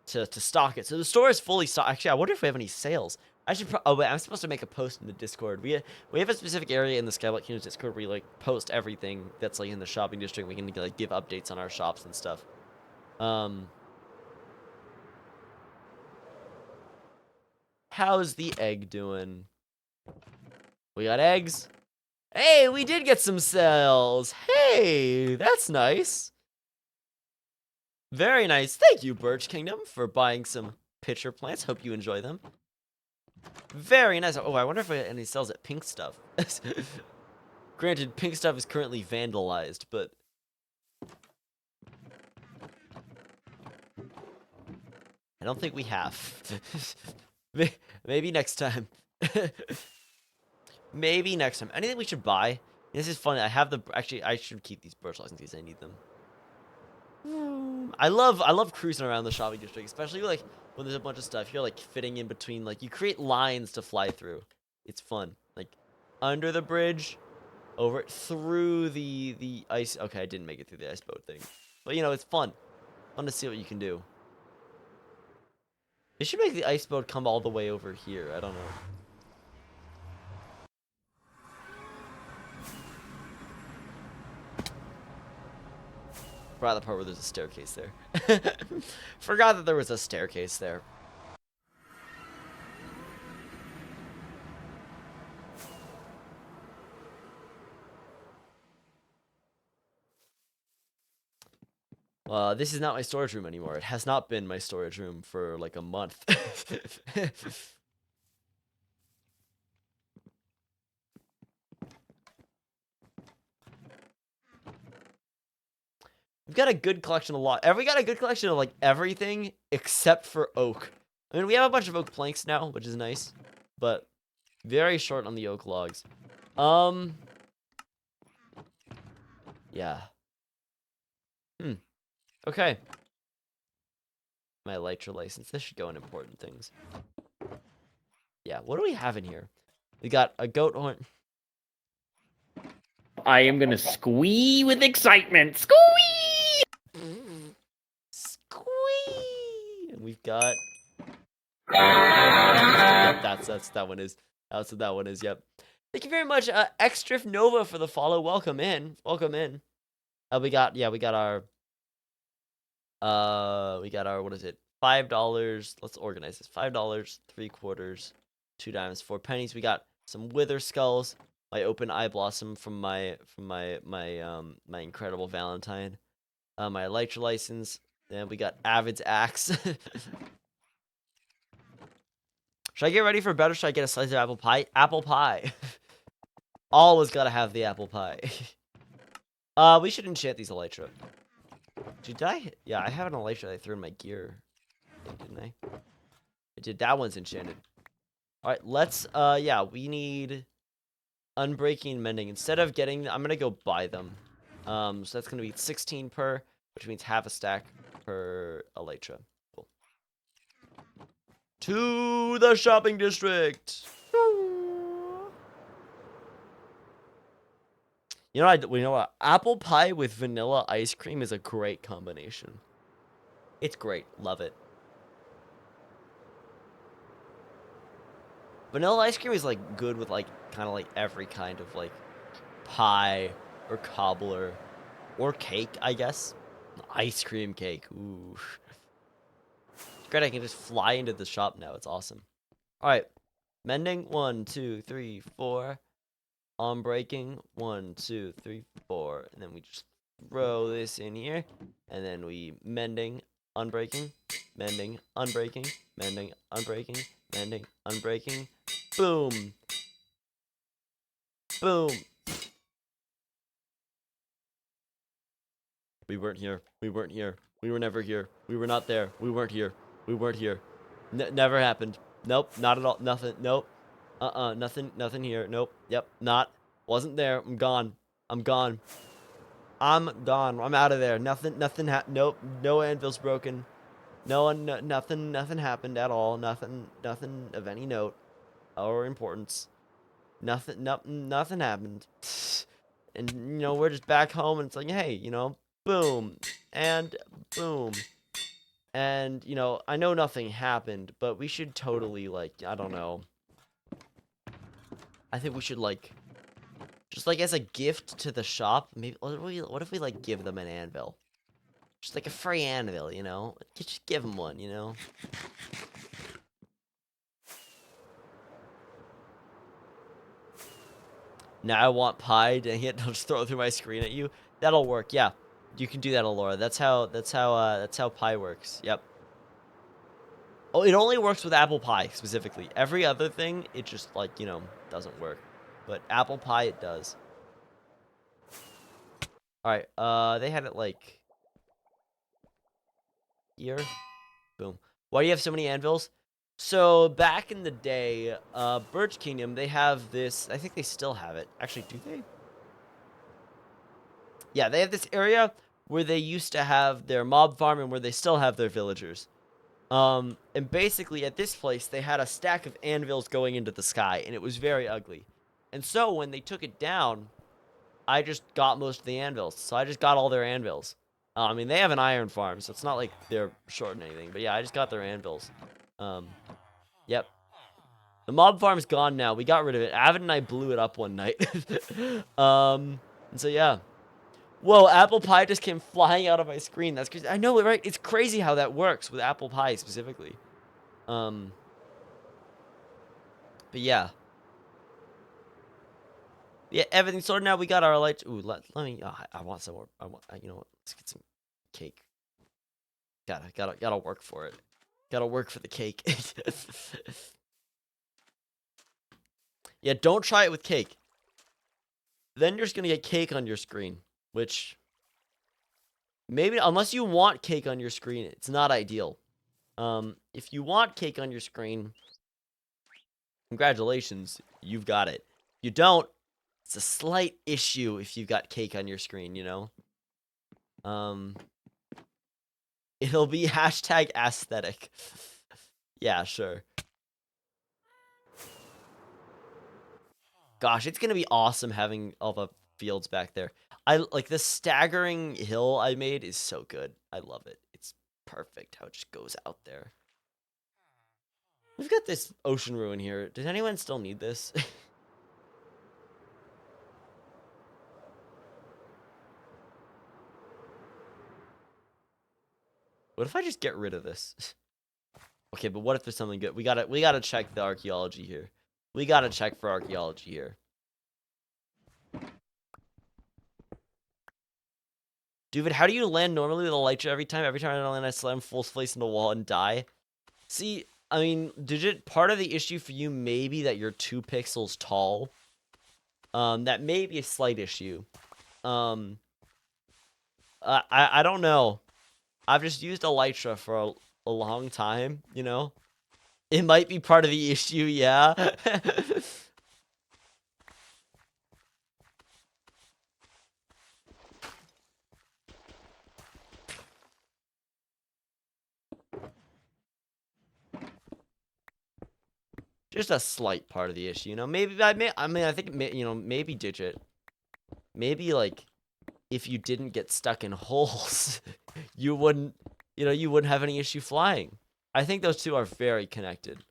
to stock it. So the store is fully stocked. Actually, I wonder if we have any sales. I should. Oh wait, I'm supposed to make a post in the Discord. We have a specific area in the skyblock community Discord where we like post everything that's like in the shopping district. We can like give updates on our shops and stuff. How's the egg doing? We got eggs. Hey, we did get some sales. Hey, that's nice. Very nice. Thank you, Birch Kingdom, for buying some pitcher plants. Hope you enjoy them. Very nice. Oh, I wonder if any sells at Pink Stuff. Granted, Pink Stuff is currently vandalized, but I don't think we have. Maybe next time. Maybe next time. Anything we should buy? This is funny. I have the actually. I should keep these birch logs in case I need them. I love cruising around the shopping district, especially like when there's a bunch of stuff. You're like fitting in between. Like you create lines to fly through. It's fun. Like under the bridge, over through the ice. Okay, I didn't make it through the ice boat thing, but you know it's fun. Fun to see what you can do. They should make the ice boat come all the way over here. I don't know. Forgot the part where there's a staircase there. Forgot that there was a staircase there. This is not my storage room anymore. It has not been my storage room for like a month. We've got a good collection of we got a good collection of like everything except for oak. I mean, we have a bunch of oak planks now, which is nice, but very short on the oak logs. Yeah. Okay. My elytra license. This should go in important things. Yeah, what do we have in here? We got a goat horn. I am gonna squee with excitement. Squee! Squee! And we've got. Yep, that one is. That's what that one is. Yep. Thank you very much, Extrif Nova, for the follow. Welcome in. Welcome in. We got our. What is it? $5. Let's organize this. $5, 3/4, 2 dimes, 4 pennies. We got some wither skulls. My open eye blossom from my incredible Valentine. My elytra license. Then we got Avid's axe. Should I get ready for bed or should I get a slice of apple pie? Apple pie. Always gotta have the apple pie. We should enchant these elytra. Did I? Yeah, I have an elytra that I threw in my gear. Didn't I? I did. That one's enchanted. Alright, let's, yeah, we need unbreaking and mending. Instead of getting, I'm gonna go buy them. So that's gonna be 16 per, which means half a stack per elytra. Cool. To the shopping district! You know what? Apple pie with vanilla ice cream is a great combination. It's great. Love it. Vanilla ice cream is like good with like kind of like every kind of like pie or cobbler or cake, I guess. Ice cream cake. Ooh. It's great. I can just fly into the shop now. It's awesome. All right. Mending. 1, 2, 3, 4. Unbreaking. 1, 2, 3, 4. And then we just throw this in here. And then we mending, unbreaking, mending, unbreaking, mending, unbreaking, mending, unbreaking. Boom. Boom. We weren't here. We weren't here. We were never here. We were not there. We weren't here. We weren't here. Never happened. Nope. Not at all. Nothing. Nope. Nothing. Nothing here. Nope. Yep. Not. Wasn't there. I'm gone. I'm gone. I'm gone. I'm out of there. Nothing. Nothing. Nope. No anvil's broken. No one. Nothing. Nothing happened at all. Nothing. Nothing of any note or importance. Nothing. Nothing happened. And you know we're just back home, and it's like, hey, you know, boom and boom. And, you know, I know nothing happened, but we should totally, like, I don't know. I think we should, like, just, like, as a gift to the shop, maybe, what if we, like, give them an anvil? Just, like, a free anvil, you know? Just give them one, you know? Now I want pie, dang it, I'll just throw it through my screen at you. That'll work, yeah. You can do that, Alora. That's how pie works, yep. Oh, it only works with apple pie, specifically. Every other thing, it just, like, you know, doesn't work. But apple pie, it does. Alright, they had it, like, here. Boom. Why do you have so many anvils? So, back in the day, Birch Kingdom, they have this, I think they still have it. Actually, do they? Yeah, they have this area where they used to have their mob farm and where they still have their villagers. And basically at this place, they had a stack of anvils going into the sky, and it was very ugly. And so when they took it down, I just got most of the anvils. So I just got all their anvils. I mean, they have an iron farm, so it's not like they're short on anything. But yeah, I just got their anvils. Yep. The mob farm's gone now. We got rid of it. Avid and I blew it up one night. And so yeah. Whoa, apple pie just came flying out of my screen. That's crazy. I know, right? It's crazy how that works with apple pie specifically. But yeah. Yeah, everything's sorted now. We got our lights. Ooh, let me. I want some more. You know what? Let's get some cake. Gotta work for it. Gotta work for the cake. Yeah, don't try it with cake. Then you're just gonna get cake on your screen, which maybe unless you want cake on your screen, it's not ideal. If you want cake on your screen, congratulations, you've got it. If you don't, it's a slight issue if you've got cake on your screen, you know? It'll be hashtag aesthetic. Yeah, sure. Gosh, it's gonna be awesome having all the fields back there. I like the staggering hill I made is so good. I love it. It's perfect how it just goes out there. We've got this ocean ruin here. Does anyone still need this? What if I just get rid of this? Okay, but what if there's something good? We gotta check the archaeology here. We gotta check for archaeology here. Doovid, how do you land normally with a elytra every time? Every time I land, I slam full face in the wall and die. See, I mean, Digit, part of the issue for you may be that you're 2 pixels tall. That may be a slight issue. I don't know. I've just used elytra for a long time, you know? It might be part of the issue, yeah. Just a slight part of the issue, you know? Maybe, I mean, I think, you know, maybe Digit. Maybe, like, if you didn't get stuck in holes, you wouldn't, you know, you wouldn't have any issue flying. I think those two are very connected.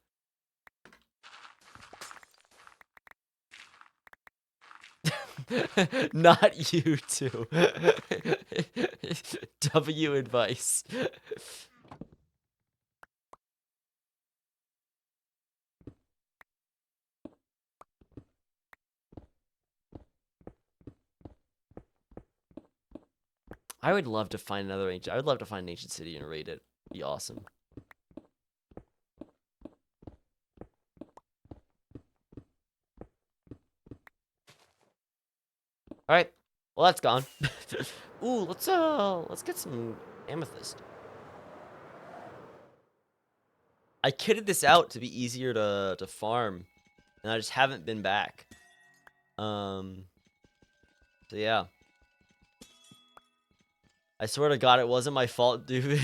Not you two. W advice. I would love to find another ancient. I would love to find an ancient city and raid it. Be awesome. All right. Well, that's gone. Ooh, let's get some amethyst. I kitted this out to be easier to farm, and I just haven't been back. So yeah. I swear to God, it wasn't my fault, dude.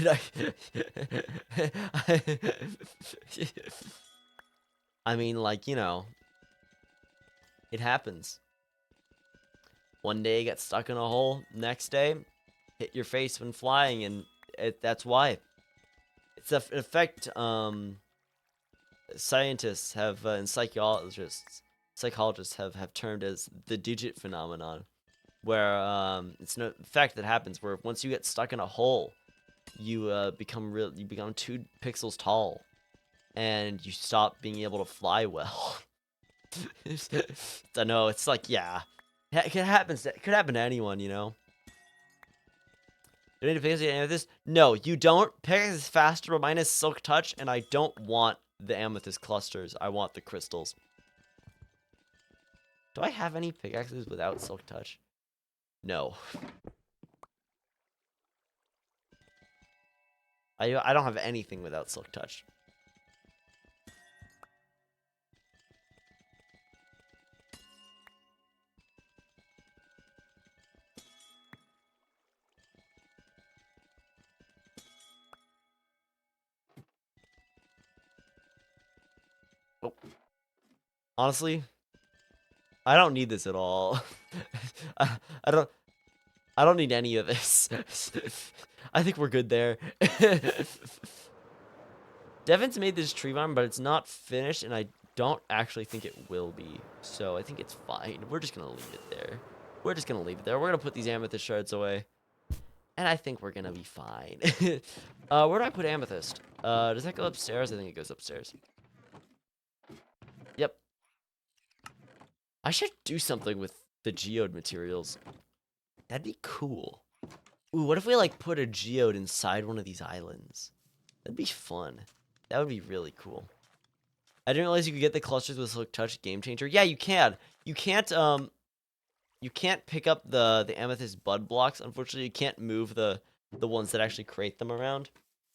I mean, like, you know, it happens. One day, get stuck in a hole. Next day, hit your face when flying, and that's why. It's an effect scientists have and psychologists have termed as the digit phenomenon, where it's an effect that happens where once you get stuck in a hole, you become 2 pixels tall, and you stop being able to fly well. I know, it's like, yeah, it could happen. It could happen to anyone, you know. Do you need to pick the amethyst? No, you don't. Pickaxe is faster, but mine is silk touch, and I don't want the amethyst clusters. I want the crystals. Do I have any pickaxes without silk touch? No. I don't have anything without silk touch. Oh. Honestly, I don't need this at all. I, I don't I don't need any of this. I think we're good there. Devin's made this tree farm, but it's not finished, and I don't actually think it will be. So I think it's fine. We're just gonna leave it there. We're just gonna leave it there. We're gonna put these amethyst shards away, and I think we're gonna be fine. Where do I put amethyst? Does that go upstairs? I think it goes upstairs. Yep. I should do something with the geode materials. That'd be cool. Ooh, what if we like put a geode inside one of these islands? That'd be fun. That would be really cool. I didn't realize you could get the clusters with silk touch. Game changer. Yeah, you can. You can't pick up the amethyst bud blocks. Unfortunately, you can't move the ones that actually create them around.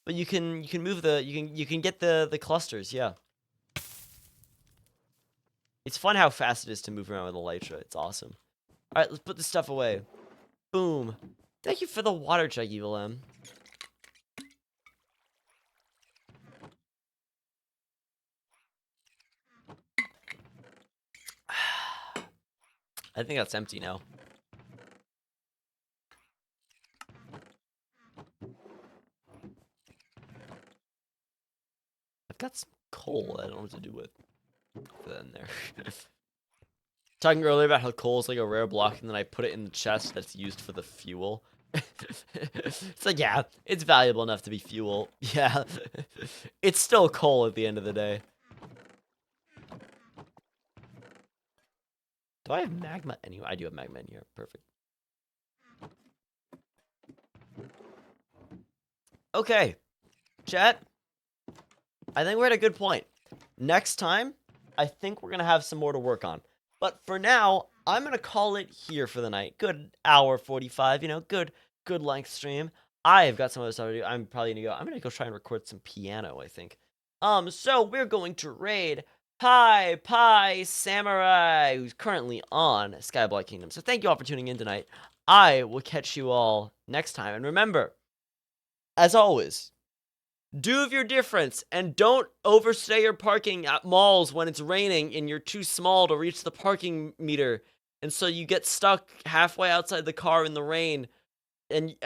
But you can move you can get the clusters, yeah. It's fun how fast it is to move around with elytra. It's awesome. Alright, let's put this stuff away. Boom. Thank you for the water jug, Evil M. I think that's empty now. I've got some coal I don't know what to do with. Put that in there. Talking earlier about how coal is like a rare block, and then I put it in the chest that's used for the fuel. It's like, yeah, it's valuable enough to be fuel. Yeah. It's still coal at the end of the day. Do I have magma anywhere? I do have magma in here. Perfect. Okay. Chat. I think we're at a good point. Next time, I think we're going to have some more to work on. But for now, I'm going to call it here for the night. Good hour 45, you know, good length stream. I've got some other stuff to do. I'm probably going to go. I'm going to go try and record some piano, I think. So we're going to raid Pie Samurai, who's currently on Skyblock Kingdom. So thank you all for tuning in tonight. I will catch you all next time. And remember, as always, do your difference and don't overstay your parking at malls when it's raining and you're too small to reach the parking meter. And so you get stuck halfway outside the car in the rain and